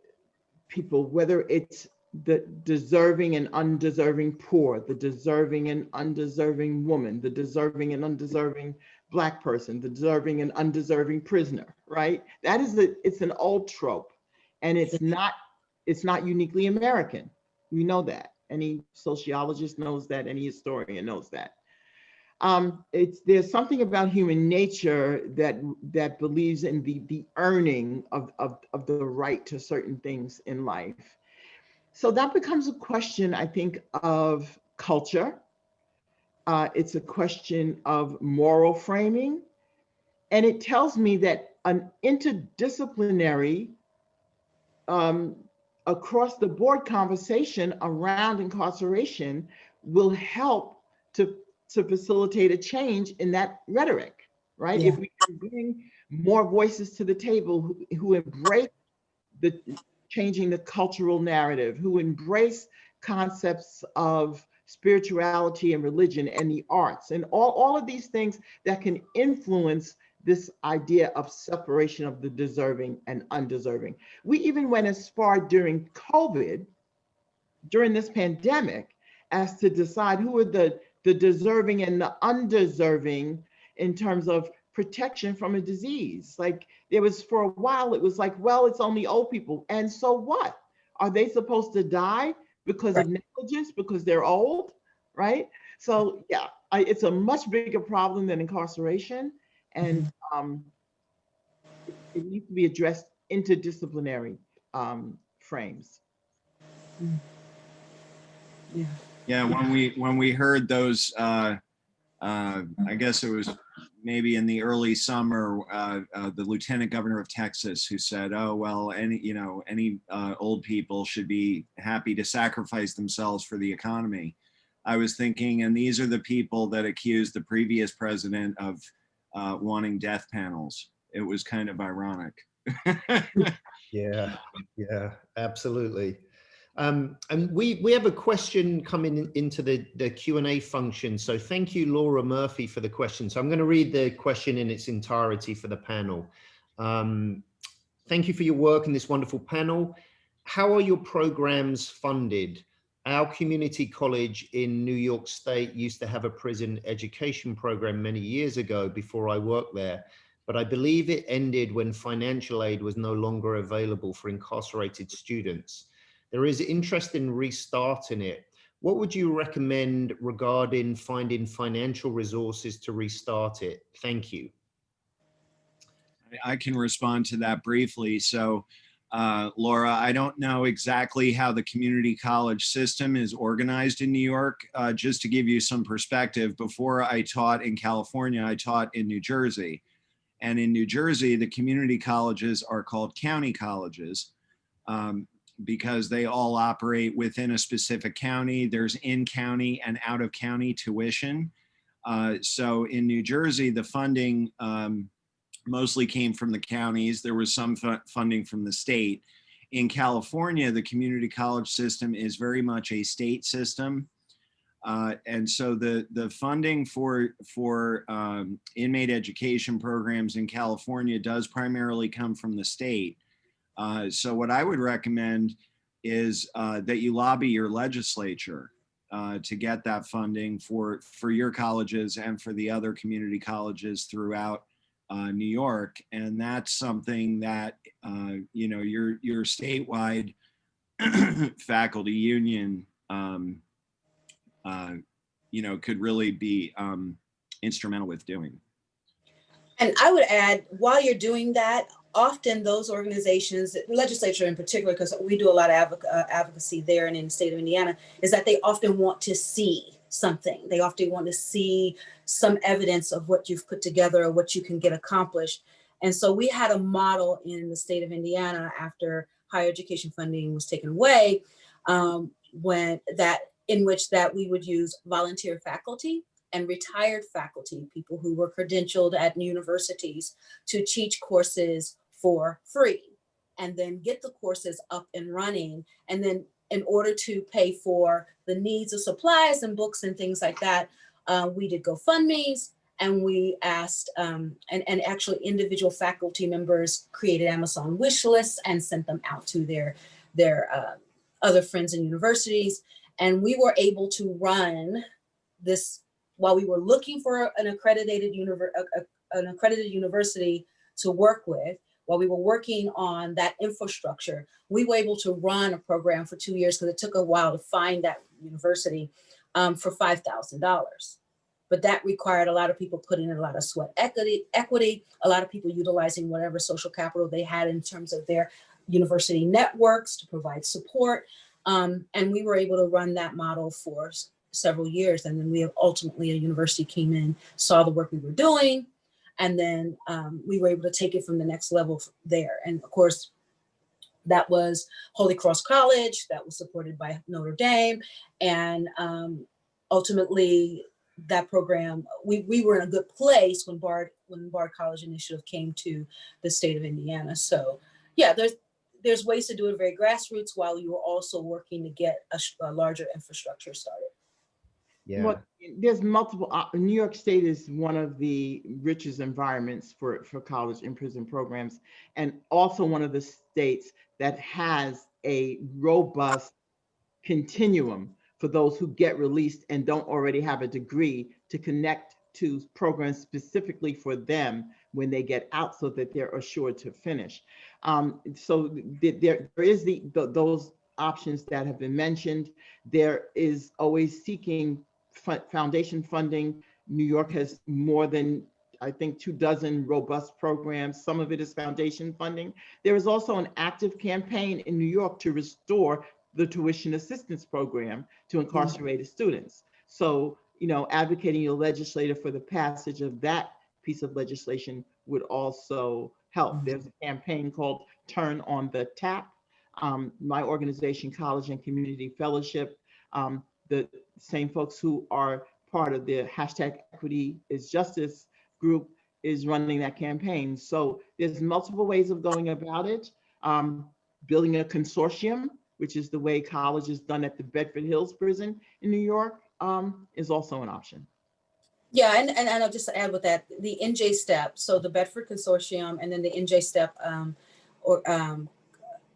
people, whether it's the deserving and undeserving poor, the deserving and undeserving woman, the deserving and undeserving Black person, the deserving and undeserving prisoner, right? It's an old trope, and it's not uniquely American. We know that. Any sociologist knows that, any historian knows that. There's something about human nature that believes in the earning of the right to certain things in life. So that becomes a question, I think, of culture. It's a question of moral framing. And it tells me that an interdisciplinary, across the board conversation around incarceration will help to facilitate a change in that rhetoric, right? Yeah. If we can bring more voices to the table who embrace the changing the cultural narrative, who embrace concepts of spirituality and religion and the arts and all of these things that can influence this idea of separation of the deserving and undeserving. We even went as far during COVID, during this pandemic, as to decide who are the deserving and the undeserving in terms of protection from a disease. Like there was, for a while, it was like, well, it's only old people. And so what? Are they supposed to die because of negligence, because they're old, right? So yeah, it's a much bigger problem than incarceration. And it needs to be addressed interdisciplinary frames. Yeah. Yeah, when we heard those, I guess it was maybe in the early summer, the Lieutenant Governor of Texas, who said, "Oh well, any old people should be happy to sacrifice themselves for the economy." I was thinking, and these are the people that accused the previous president of wanting death panels. It was kind of ironic. Yeah, absolutely. And we have a question coming into the Q&A function. So thank you, Laura Murphy, for the question. So I'm going to read the question in its entirety for the panel. Thank you for your work in this wonderful panel. How are your programs funded? Our community college in New York State used to have a prison education program many years ago before I worked there, but I believe it ended when financial aid was no longer available for incarcerated students. There is interest in restarting it. What would you recommend regarding finding financial resources to restart it? Thank you. I can respond to that briefly. So, Laura, I don't know exactly how the community college system is organized in New York. Just to give you some perspective, before I taught in California, I taught in New Jersey. And in New Jersey, the community colleges are called county colleges because they all operate within a specific county. There's in-county and out-of-county tuition. So in New Jersey, the funding mostly came from the counties. There was some funding from the state. In California, the community college system is very much a state system. And so the funding for inmate education programs in California does primarily come from the state. So what I would recommend is that you lobby your legislature to get that funding for your colleges and for the other community colleges throughout New York. And that's something that, you know, your statewide faculty union, you know, could really be instrumental with doing. And I would add, while you're doing that, often those organizations, legislature in particular, because we do a lot of advocacy there and in the state of Indiana, is that they often want to see something. They often want to see some evidence of what you've put together or what you can get accomplished. And so we had a model in the state of Indiana after higher education funding was taken away, in which we would use volunteer faculty and retired faculty, people who were credentialed at universities, to teach courses for free and then get the courses up and running. And then in order to pay for the needs of supplies and books and things like that, we did GoFundMes, and we asked, and actually individual faculty members created Amazon wish lists and sent them out to their other friends in universities. And we were able to run this while we were looking for an accredited university to work with. While we were working on that infrastructure, we were able to run a program for 2 years, because it took a while to find that university, for $5,000. But that required a lot of people putting in a lot of sweat equity, a lot of people utilizing whatever social capital they had in terms of their university networks to provide support. And we were able to run that model for several years. And then ultimately a university came in, saw the work we were doing, and then we were able to take it from the next level there. And of course, that was Holy Cross College, that was supported by Notre Dame. And ultimately that program, we were in a good place when Bard College Initiative came to the state of Indiana. So yeah, there's ways to do it very grassroots while you were also working to get a larger infrastructure started. Yeah. Well, there's multiple. New York State is one of the richest environments for college and prison programs, and also one of the states that has a robust continuum for those who get released and don't already have a degree, to connect to programs specifically for them when they get out, so that they're assured to finish. So there is those options that have been mentioned. There is always seeking foundation funding. New York has more than, I think, 24 robust programs. Some of it is foundation funding. There is also an active campaign in New York to restore the tuition assistance program to incarcerated students. So, you know, advocating your legislator for the passage of that piece of legislation would also help. There's a campaign called Turn on the Tap. My organization, College and Community Fellowship, the same folks who are part of the hashtag Equity is Justice group, is running that campaign. So there's multiple ways of going about it. Building a consortium, which is the way college is done at the Bedford Hills Prison in New York, is also an option. Yeah, and I'll just add with that, the NJ STEP, so the Bedford Consortium and then the NJ STEP or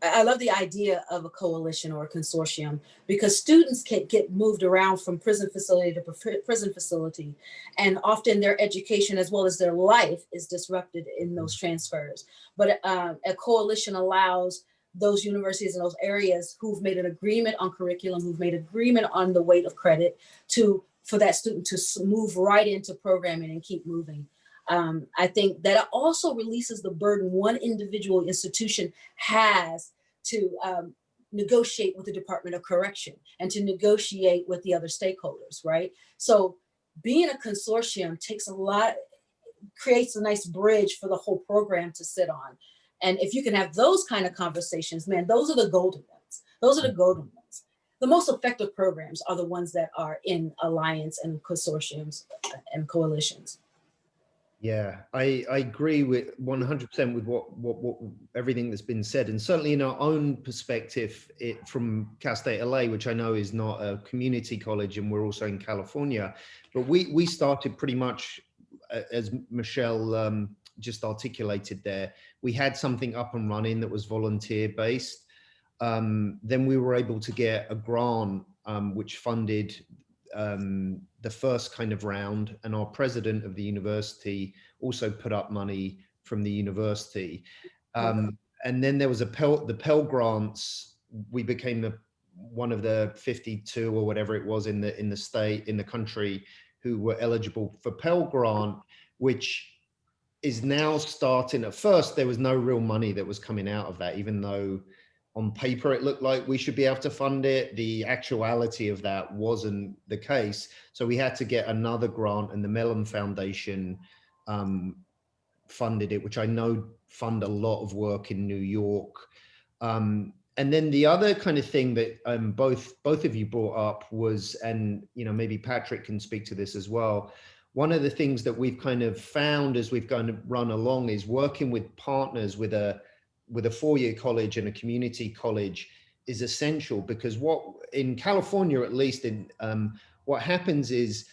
I love the idea of a coalition or a consortium, because students can get moved around from prison facility to prison facility, and often their education as well as their life is disrupted in those transfers. But a coalition allows those universities in those areas who've made an agreement on curriculum, who've made agreement on the weight of credit, for that student to move right into programming and keep moving. I think that it also releases the burden one individual institution has to negotiate with the Department of Correction and to negotiate with the other stakeholders, right? So being a consortium creates a nice bridge for the whole program to sit on. And if you can have those kind of conversations, man, those are the golden ones. Those are the golden ones. The most effective programs are the ones that are in alliance and consortiums and coalitions. Yeah, I agree with 100% with what everything that's been said, and certainly in our own perspective, from Cal State LA, which I know is not a community college, and we're also in California, but we started pretty much as Michelle just articulated there. We had something up and running that was volunteer based. Then we were able to get a grant which funded the first kind of round, and our president of the university also put up money from the university. And then there was the Pell grants. We became one of the 52 or whatever it was in the country who were eligible for Pell grant, which is now starting. At first, there was no real money that was coming out of that, even though on paper it looked like we should be able to fund it. The actuality of that wasn't the case. So we had to get another grant, and the Mellon Foundation funded it, which I know fund a lot of work in New York. And then the other kind of thing that both of you brought up was, and maybe Patrick can speak to this as well, one of the things that we've kind of found as we've kind of run along is working with partners with a four-year college and a community college is essential, because what in California, at least, what happens is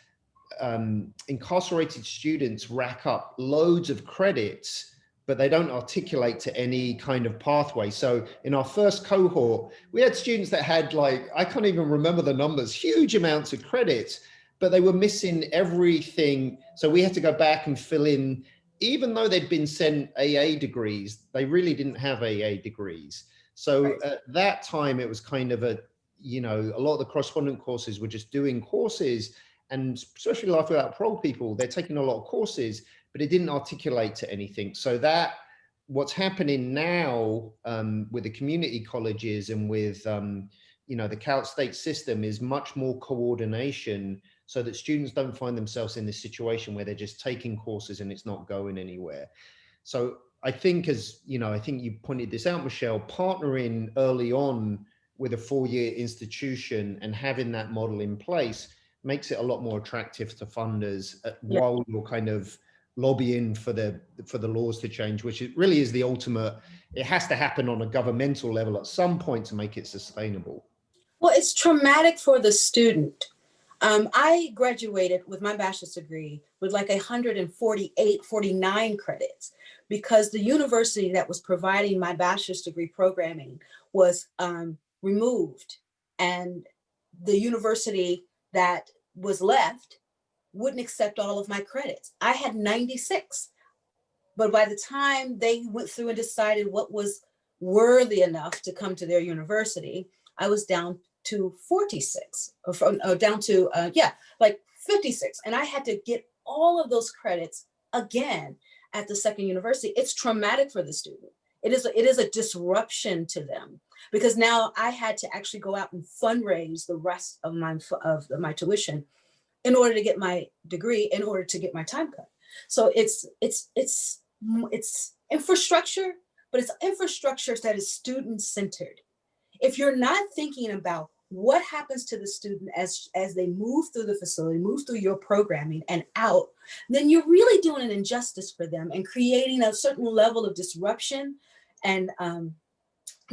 incarcerated students rack up loads of credits, but they don't articulate to any kind of pathway. So in our first cohort, we had students that had, like, I can't even remember the numbers, huge amounts of credits, but they were missing everything. So we had to go back and fill in. Even though they'd been sent AA degrees, they really didn't have AA degrees. So at that time, it was kind of a lot of the correspondent courses were just doing courses, and especially Life Without Parole people, they're taking a lot of courses, but it didn't articulate to anything. So that what's happening now with the community colleges and with the Cal State system is much more coordination, so that students don't find themselves in this situation where they're just taking courses and it's not going anywhere. So I think, I think you pointed this out, Michelle, partnering early on with a four-year institution and having that model in place makes it a lot more attractive to funders while you're kind of lobbying for the laws to change, which it really is the ultimate. It has to happen on a governmental level at some point to make it sustainable. Well, it's traumatic for the student. I graduated with my bachelor's degree with like 49 credits, because the university that was providing my bachelor's degree programming was removed, and the university that was left wouldn't accept all of my credits. I had 96, but by the time they went through and decided what was worthy enough to come to their university, I was down to 46, or down to like 56, and I had to get all of those credits again at the second university. It's traumatic for the student. It is a disruption to them, because now I had to actually go out and fundraise the rest of my tuition in order to get my degree, in order to get my time cut. So it's infrastructure, but it's infrastructure that is student centered. If you're not thinking about what happens to the student as they move through the facility, move through your programming and out, then you're really doing an injustice for them and creating a certain level of disruption and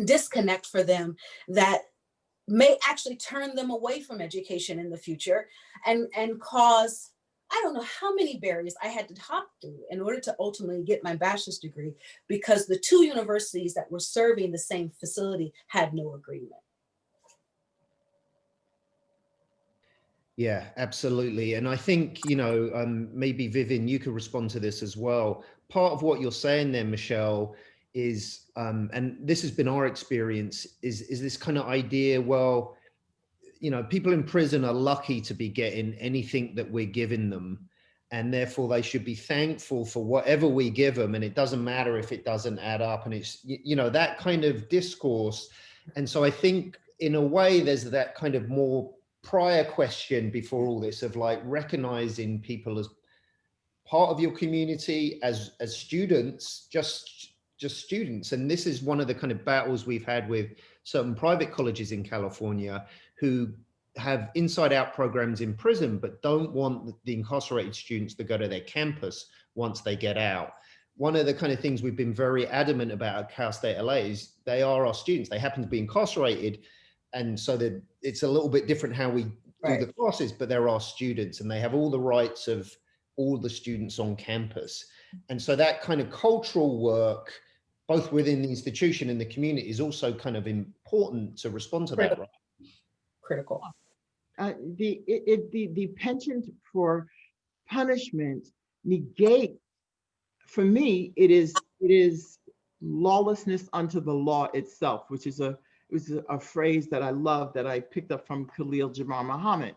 disconnect for them that may actually turn them away from education in the future and cause I don't know how many barriers I had to hop through in order to ultimately get my bachelor's degree, because the two universities that were serving the same facility had no agreement. Yeah, absolutely. And I think, maybe Vivian, you could respond to this as well. Part of what you're saying there, Michelle, is, and this has been our experience, is this kind of idea, well, people in prison are lucky to be getting anything that we're giving them. And therefore they should be thankful for whatever we give them. And it doesn't matter if it doesn't add up. And it's, that kind of discourse. And so I think in a way, there's that kind of more prior question before all this of like recognizing people as part of your community, as students, just students. And this is one of the kind of battles we've had with certain private colleges in California who have inside out programs in prison, but don't want the incarcerated students to go to their campus once they get out. One of the kind of things we've been very adamant about at Cal State LA is they are our students. They happen to be incarcerated. And so that it's a little bit different how we do the classes, but they're our students and they have all the rights of all the students on campus. And so that kind of cultural work, both within the institution and the community, is also kind of important to respond to that. Right? Critical. The penchant for punishment negate, for me, it is lawlessness unto the law itself, which is a phrase that I love that I picked up from Khalil Gibran Muhammad,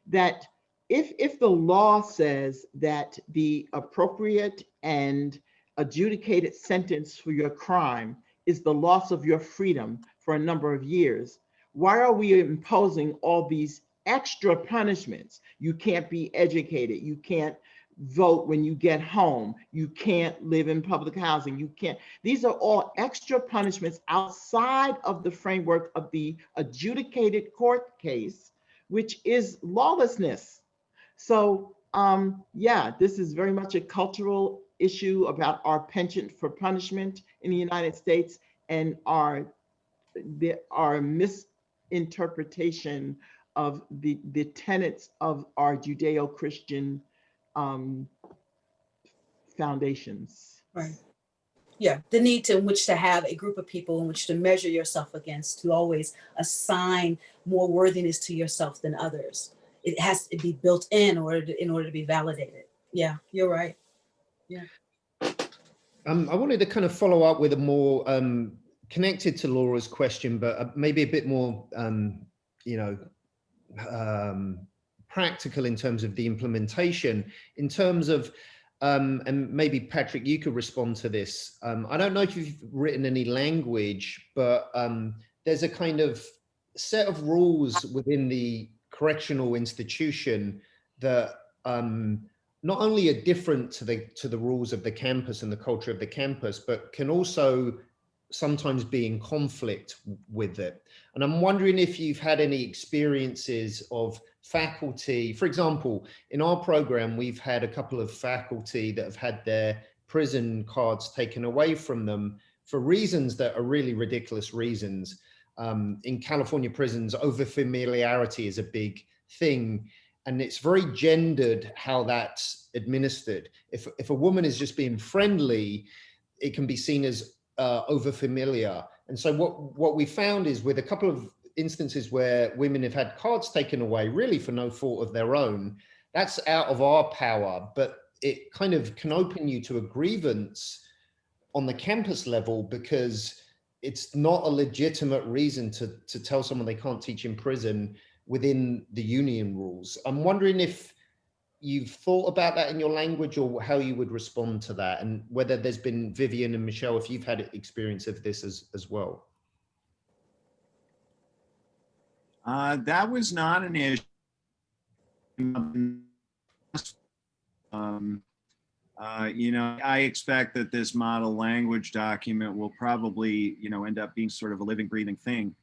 that if the law says that the appropriate and adjudicated sentence for your crime is the loss of your freedom for a number of years, why are we imposing all these extra punishments? You can't be educated, you can't vote when you get home, you can't live in public housing, you can't. These are all extra punishments outside of the framework of the adjudicated court case, which is lawlessness. So yeah, this is very much a cultural issue about our penchant for punishment in the United States and our misinterpretation of the tenets of our Judeo-Christian foundations. Right. Yeah, the need to in which to have a group of people in which to measure yourself against, to always assign more worthiness to yourself than others. It has to be built in order to be validated. Yeah, you're right. Yeah. I wanted to kind of follow up with a more connected to Laura's question, but maybe a bit more, practical in terms of the implementation, in terms of, and maybe Patrick, you could respond to this. I don't know if you've written any language, but there's a kind of set of rules within the correctional institution that not only are different to the rules of the campus and the culture of the campus, but can also sometimes be in conflict with it. And I'm wondering if you've had any experiences of faculty. For example, in our program, we've had a couple of faculty that have had their prison cards taken away from them for reasons that are really ridiculous reasons. In California prisons, overfamiliarity is a big thing. And it's very gendered how that's administered. If a woman is just being friendly, it can be seen as overfamiliar. And so what we found is, with a couple of instances where women have had cards taken away, really for no fault of their own, that's out of our power, but it kind of can open you to a grievance on the campus level, because it's not a legitimate reason to tell someone they can't teach in prison within the union rules. I'm wondering if you've thought about that in your language, or how you would respond to that, and whether there's been, Vivian and Michelle, if you've had experience of this as well. That was not an issue. I expect that this model language document will probably, end up being sort of a living, breathing thing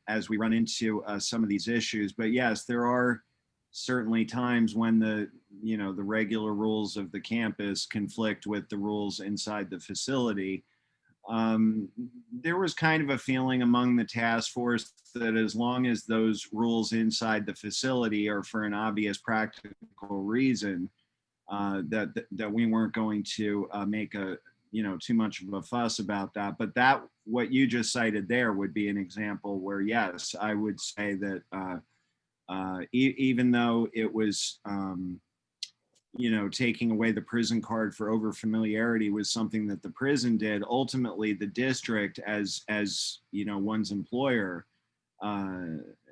as we run into some of these issues. But yes, there are certainly times when the regular rules of the campus conflict with the rules inside the facility. there was kind of a feeling among the task force that as long as those rules inside the facility are for an obvious practical reason, that we weren't going to make too much of a fuss about that. But that, what you just cited there, would be an example where, yes, I would say that even though it was taking away the prison card for overfamiliarity was something that the prison did, ultimately the district as one's employer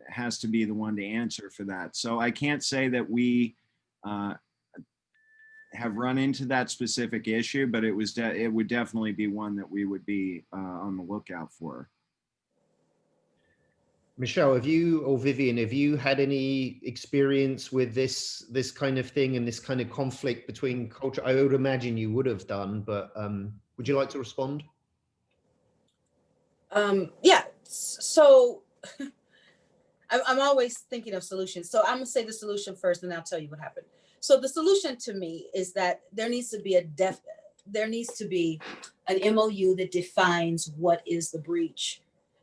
has to be the one to answer for that. So I can't say that we have run into that specific issue, but it would definitely be one that we would be on the lookout for. Michelle, have you, or Vivian, have you had any experience with this kind of thing and this kind of conflict between culture? I would imagine you would have done, but would you like to respond? Yeah, so I'm always thinking of solutions. So I'm gonna say the solution first and I'll tell you what happened. So the solution to me is that there needs to be an MOU that defines what is the breach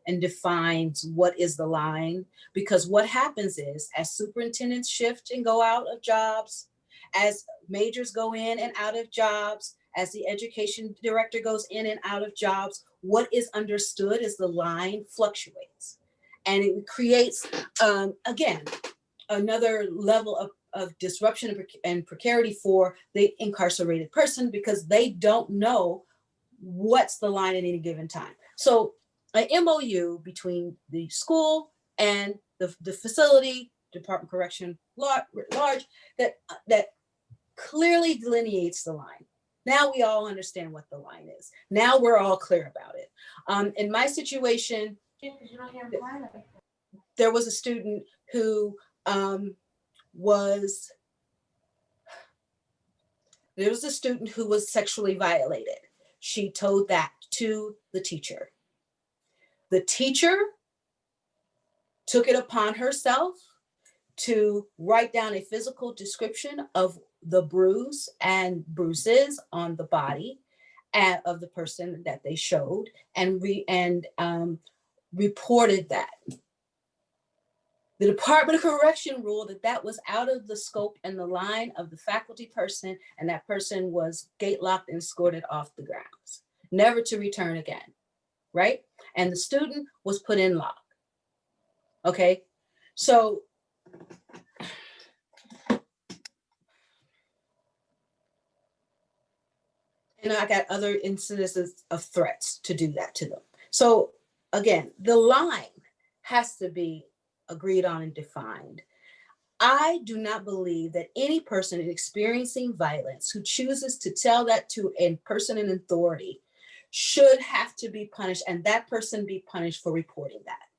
and defines what is the line. Because what happens is, as superintendents shift and go out of jobs, as majors go in and out of jobs, as the education director goes in and out of jobs, what is understood is the line fluctuates. And it creates, again, another level of disruption and precarity for the incarcerated person, because they don't know what's the line at any given time. So an MOU between the school and the facility, Department of Correction large, that clearly delineates the line. Now we all understand what the line is. Now we're all clear about it. In my situation, there was a student who was sexually violated. She told that to the teacher. The teacher took it upon herself to write down a physical description of the bruise and bruises on the body of the person that they showed, and reported that. The Department of Correction ruled that was out of the scope and the line of the faculty person, and that person was gate locked and escorted off the grounds, never to return again, right? And the student was put in lock. Okay, so and I got other incidences of threats to do that to them. So again, the line has to be agreed on and defined. I do not believe that any person experiencing violence who chooses to tell that to a person in authority should have to be punished, and that person be punished for reporting that.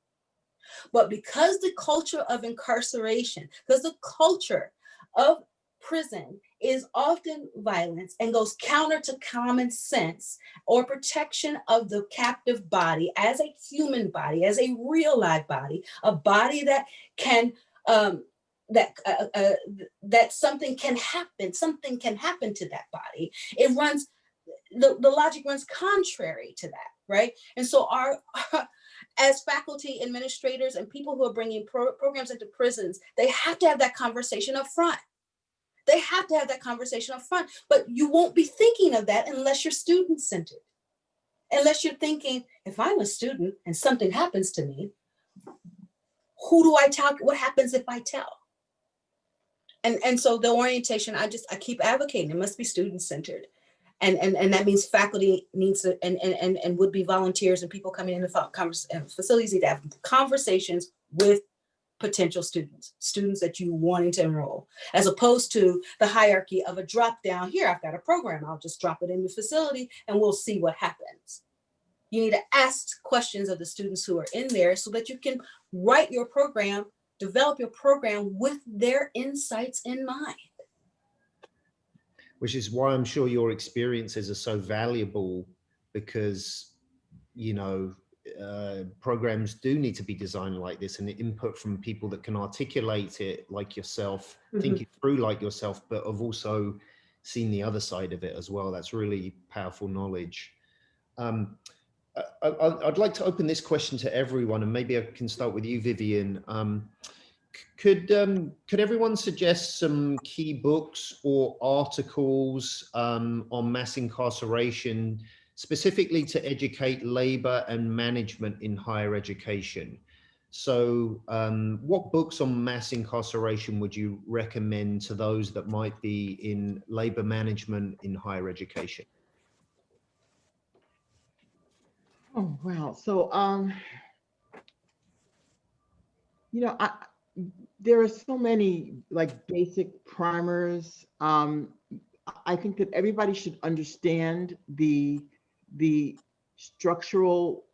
But because the culture of incarceration, because the culture of prison is often violence and goes counter to common sense or protection of the captive body as a human body, as a real live body, a body that can that something can happen to that body. It runs, the logic runs contrary to that, right? And so as faculty administrators and people who are bringing programs into prisons, they have to have that conversation up front. They have to have that conversation up front, but you won't be thinking of that unless you're student-centered. Unless you're thinking, if I'm a student and something happens to me, who do I tell? What happens if I tell? And so the orientation, I keep advocating, it must be student-centered. And that means faculty needs to, and would-be volunteers and people coming into facilities need to have conversations with potential students that you wanting to enroll, as opposed to the hierarchy of a drop down. Here, I've got a program, I'll just drop it in the facility and we'll see what happens. You need to ask questions of the students who are in there so that you can write your program, develop your program with their insights in mind. Which is why I'm sure your experiences are so valuable, because, you know, programs do need to be designed like this, and the input from people that can articulate it like yourself, think it through like yourself, but have also seen the other side of it as well. That's really powerful knowledge. I'd like to open this question to everyone, and maybe I can start with you, Vivian. Could everyone suggest some key books or articles on mass incarceration, specifically to educate labor and management in higher education? So what books on mass incarceration would you recommend to those that might be in labor management in higher education? Oh, wow. So, there are so many like basic primers. I think that everybody should understand the structural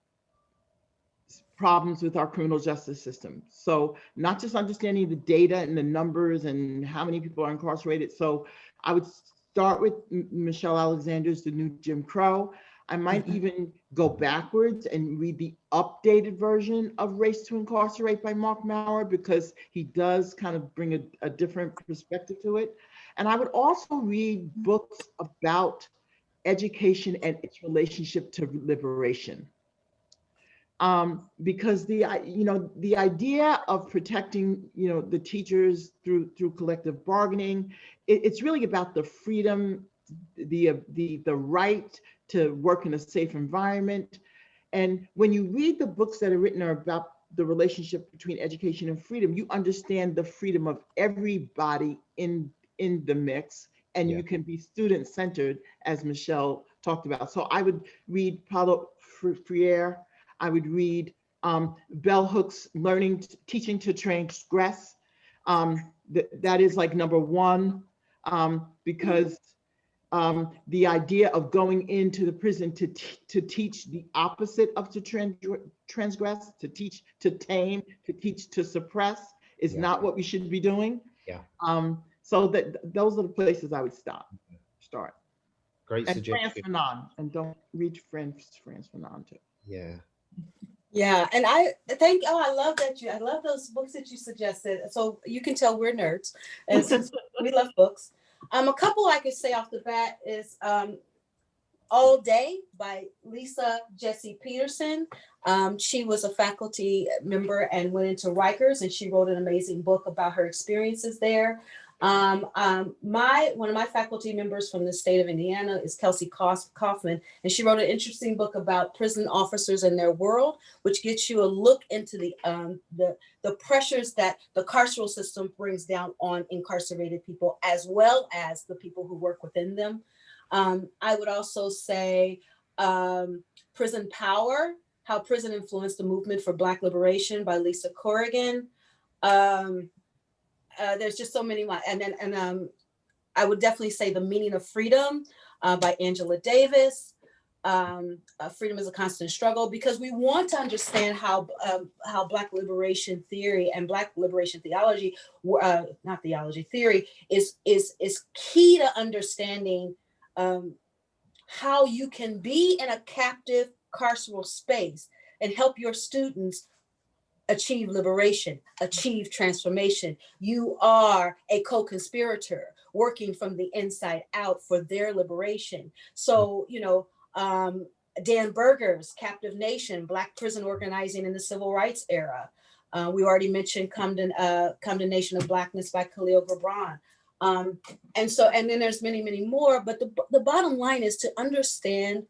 problems with our criminal justice system. So not just understanding the data and the numbers and how many people are incarcerated. So I would start with Michelle Alexander's The New Jim Crow. I might even go backwards and read the updated version of Race to Incarcerate by Mark Maurer, because he does kind of bring a different perspective to it. And I would also read books about education and its relationship to liberation. Because the idea of protecting the teachers through collective bargaining, it's really about the freedom, the right to work in a safe environment. And when you read the books that are written about the relationship between education and freedom, you understand the freedom of everybody in the mix, and you can be student centered, as Michelle talked about. So I would read Paulo Freire. I would read Bell Hook's Teaching to Transgress. That is like number one, because the idea of going into the prison to teach the opposite of to transgress, to teach to tame, to teach to suppress is not what we should be doing. So those are the places I would start. Great suggestion. Frantz Fanon, and don't read Frantz Fanon too. Yeah, and I love I love those books that you suggested. So you can tell we're nerds, and since we love books. A couple I could say off the bat is All Day by Lisa Jessie Peterson. She was a faculty member and went into Rikers, and she wrote an amazing book about her experiences there. One of my faculty members from the state of Indiana is Kelsey Kaufman, and she wrote an interesting book about prison officers and their world, which gets you a look into the pressures that the carceral system brings down on incarcerated people, as well as the people who work within them. I would also say Prison Power: How Prison Influenced the Movement for Black Liberation by Lisa Corrigan. There's just so many, and I would definitely say The Meaning of Freedom by Angela Davis. Freedom is a constant struggle, because we want to understand how Black liberation theory and Black liberation theology, theory, is key to understanding how you can be in a captive carceral space and help your students achieve liberation, achieve transformation. You are a co-conspirator working from the inside out for their liberation. So, Dan Berger's Captive Nation, Black Prison Organizing in the Civil Rights Era. We already mentioned Condemnation of Blackness by Khalil Gibran. And then there's many, many more, but the bottom line is to understand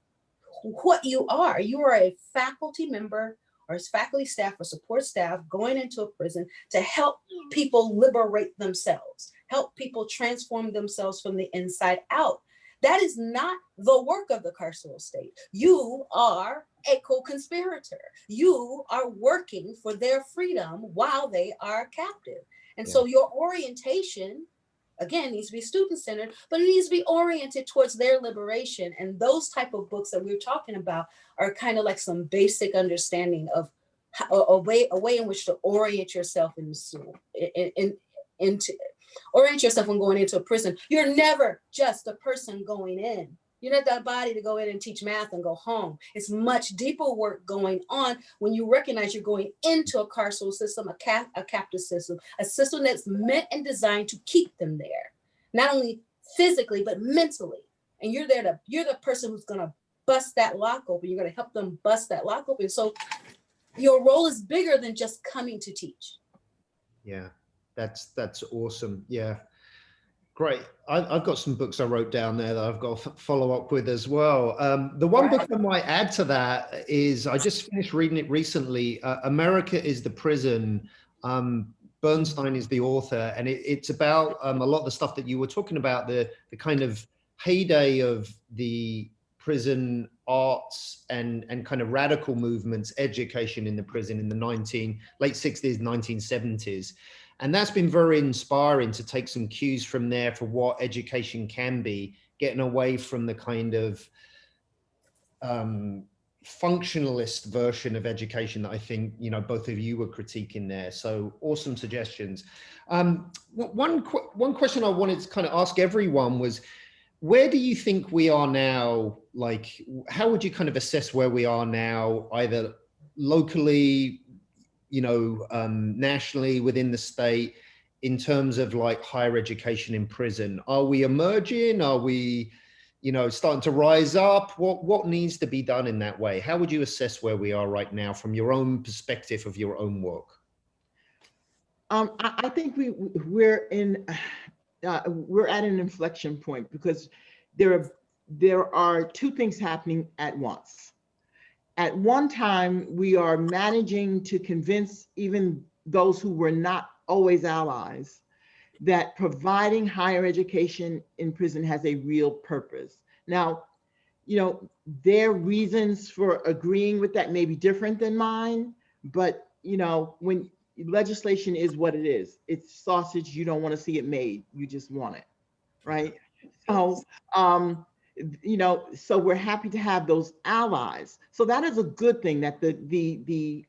what you are. You are a faculty member or as faculty staff or support staff going into a prison to help people liberate themselves, help people transform themselves from the inside out. That is not the work of the carceral state. You are a co-conspirator. You are working for their freedom while they are captive. And so your orientation, again, needs to be student-centered, but it needs to be oriented towards their liberation. And those type of books that we're talking about are kind of like some basic understanding of a way in which to orient yourself orient yourself when going into a prison. You're never just a person going in. You're not that body to go in and teach math and go home. It's much deeper work going on when you recognize you're going into a carceral system, a captive system, a system that's meant and designed to keep them there, not only physically, but mentally. And you're the person who's gonna bust that lock open. You're going to help them bust that lock open. So your role is bigger than just coming to teach. Yeah, that's awesome. Yeah. Great. I've got some books I wrote down there that I've got to follow up with as well. The one book I might add to that is, I just finished reading it recently, America is the Prison. Bernstein is the author, and it's about a lot of the stuff that you were talking about, the kind of heyday of the prison arts and kind of radical movements, education in the prison in the late 60s, 1970s. And that's been very inspiring to take some cues from there for what education can be, getting away from the kind of functionalist version of education that I think, you know, both of you were critiquing there. So awesome suggestions. One question I wanted to kind of ask everyone was, where do you think we are now? Like, how would you kind of assess where we are now, either locally, you know, nationally within the state, in terms of like higher education in prison? Are we emerging? Are we, you know, starting to rise up? What needs to be done in that way? How would you assess where we are right now from your own perspective of your own work? I think we're at an inflection point, because there are two things happening at once. At one time, we are managing to convince even those who were not always allies that providing higher education in prison has a real purpose. Now, you know, their reasons for agreeing with that may be different than mine, but, you know, when legislation is what it is, it's sausage, you don't want to see it made, you just want it, right? So, you know, so we're happy to have those allies. So that is a good thing, that the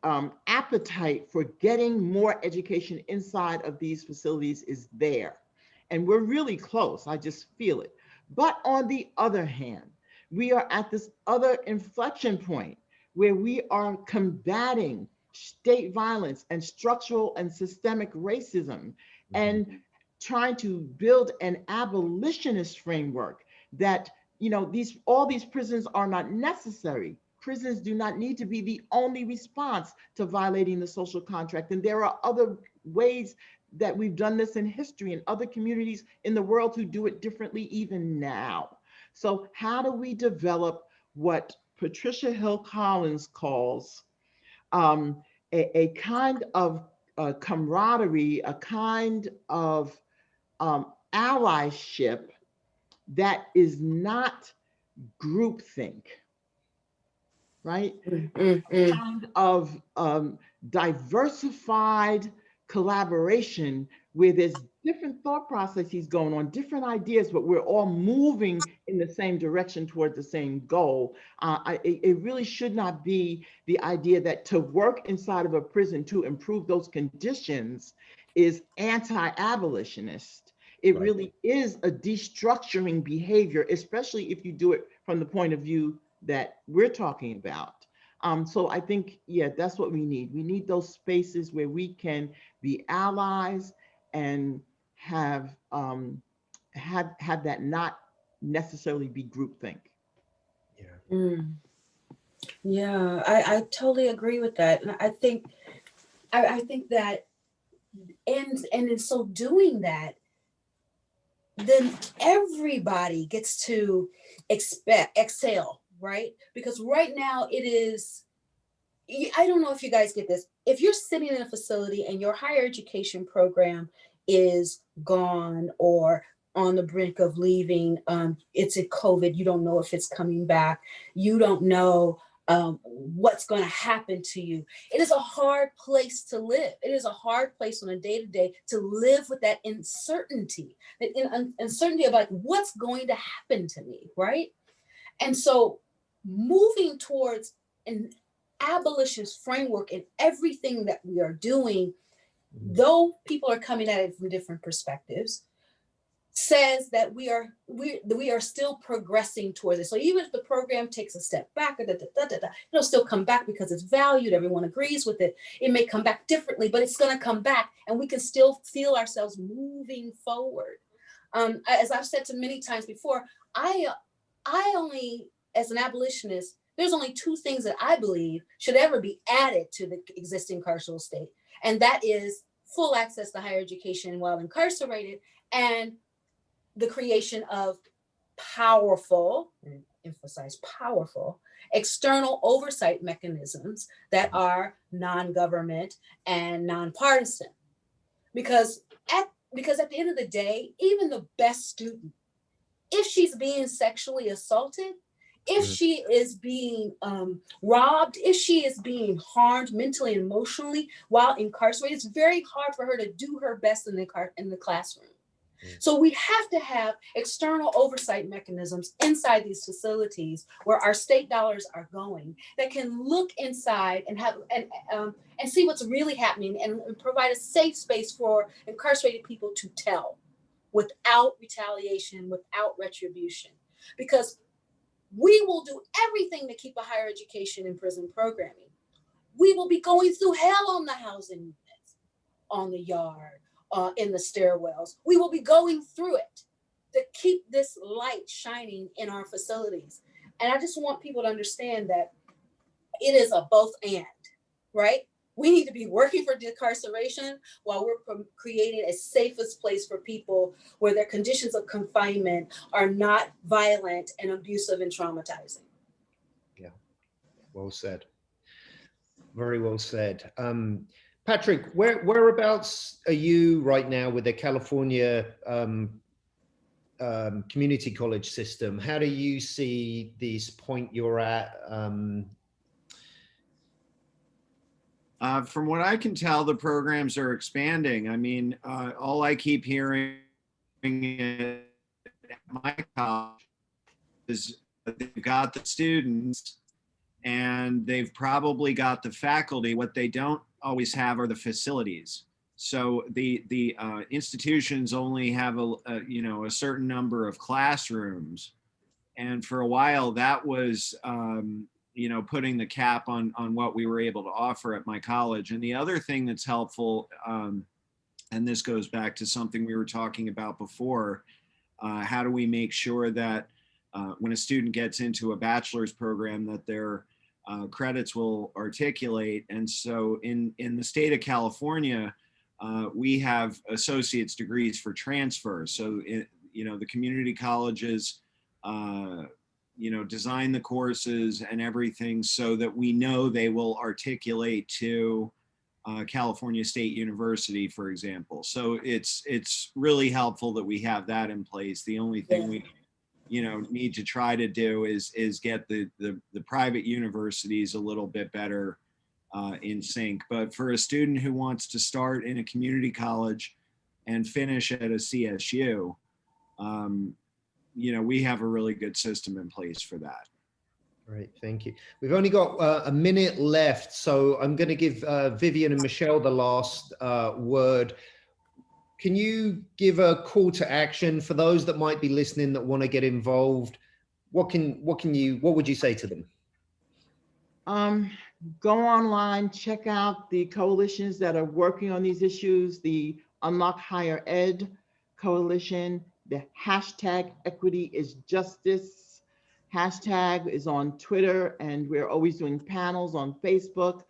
appetite for getting more education inside of these facilities is there. And we're really close, I just feel it. But on the other hand, we are at this other inflection point where we are combating state violence and structural and systemic racism, and trying to build an abolitionist framework that, you know, all these prisons are not necessary. Prisons do not need to be the only response to violating the social contract. And there are other ways that we've done this in history, and other communities in the world who do it differently even now. So how do we develop what Patricia Hill Collins calls a kind of camaraderie, a kind of allyship that is not groupthink, right? Kind of diversified collaboration where there's different thought processes going on, different ideas, but we're all moving in the same direction toward the same goal. It really should not be the idea that to work inside of a prison to improve those conditions is anti-abolitionist. It really is a destructuring behavior, especially if you do it from the point of view that we're talking about. So I think, yeah, that's what we need. We need those spaces where we can be allies and have that not necessarily be groupthink. Yeah. Yeah, I totally agree with that. And I think that, and in so doing that, then everybody gets to excel, right? Because right now it is, I don't know if you guys get this. If you're sitting in a facility and your higher education program is gone or on the brink of leaving, it's a COVID, you don't know if it's coming back, you don't know what's going to happen to you. It is a hard place to live. It is a hard place on a day-to-day to live with that uncertainty, uncertainty of like, what's going to happen to me, right? And so moving towards an abolitionist framework in everything that we are doing, though people are coming at it from different perspectives, says that we are still progressing towards it. So even if the program takes a step back, it'll still come back because it's valued, everyone agrees with it. It may come back differently, but it's going to come back, and we can still feel ourselves moving forward. As I've said to many times before, I only as an abolitionist, there's only two things that I believe should ever be added to the existing carceral state. And that is full access to higher education while incarcerated, and the creation of powerful, emphasize powerful, external oversight mechanisms that are non-government and nonpartisan. Because at the end of the day, even the best student, if she's being sexually assaulted, if she is being robbed, if she is being harmed mentally and emotionally while incarcerated, it's very hard for her to do her best in the classroom. So we have to have external oversight mechanisms inside these facilities where our state dollars are going that can look inside and have and see what's really happening and provide a safe space for incarcerated people to tell without retaliation, without retribution. Because we will do everything to keep a higher education in prison programming. We will be going through hell on the housing units, on the yard, in the stairwells. We will be going through it to keep this light shining in our facilities. And I just want people to understand that it is a both and, right? We need to be working for decarceration while we're creating a safest place for people where their conditions of confinement are not violent and abusive and traumatizing. Yeah, well said. Very well said. Patrick, whereabouts are you right now with the California community college system? How do you see this point you're at? From what I can tell, the programs are expanding. I mean, all I keep hearing at my college is that they've got the students and they've probably got the faculty. What they don't always have are the facilities. So the institutions only have a certain number of classrooms, and for a while that was putting the cap on what we were able to offer at my college. And the other thing that's helpful, and this goes back to something we were talking about before, how do we make sure that when a student gets into a bachelor's program that their credits will articulate. And so in the state of California, we have associate's degrees for transfer. So the community colleges design the courses and everything so that we know they will articulate to California State University, for example. So it's really helpful that we have that in place. The only thing we need to try to do is get the private universities a little bit better in sync. But for a student who wants to start in a community college and finish at a CSU, we have a really good system in place for that. Great, thank you. We've only got a minute left, so I'm going to give Vivian and Michelle the last word. Can you give a call to action for those that might be listening that want to get involved? What would you say to them? Go online, check out the coalitions that are working on these issues, the Unlock Higher Ed Coalition, the hashtag Equity is Justice hashtag is on Twitter, and we're always doing panels on Facebook.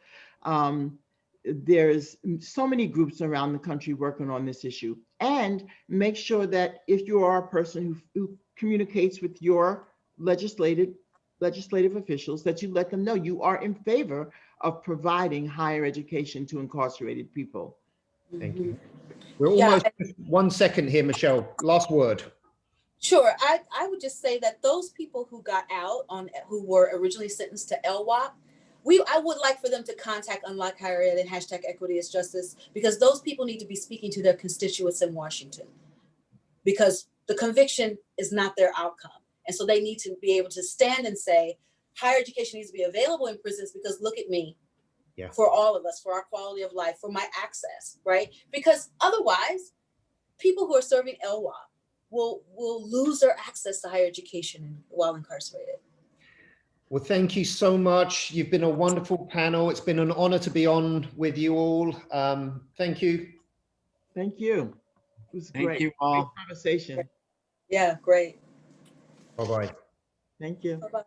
There's so many groups around the country working on this issue. And make sure that if you are a person who communicates with your legislative officials, that you let them know you are in favor of providing higher education to incarcerated people. Thank you. We're almost 1 second here, Michelle. Last word. Sure. I would just say that those people who got out who were originally sentenced to LWOP, I would like for them to contact Unlock Higher Ed and hashtag Equity is Justice, because those people need to be speaking to their constituents in Washington, because the conviction is not their outcome. And so they need to be able to stand and say, higher education needs to be available in prisons because look at me, for all of us, for our quality of life, for my access, right? Because otherwise, people who are serving LWOP will lose their access to higher education while incarcerated. Well, thank you so much. You've been a wonderful panel. It's been an honor to be on with you all. Thank you. Thank you. It was great. Thank you all. Great conversation. Yeah, great. Bye-bye. Thank you. Bye-bye.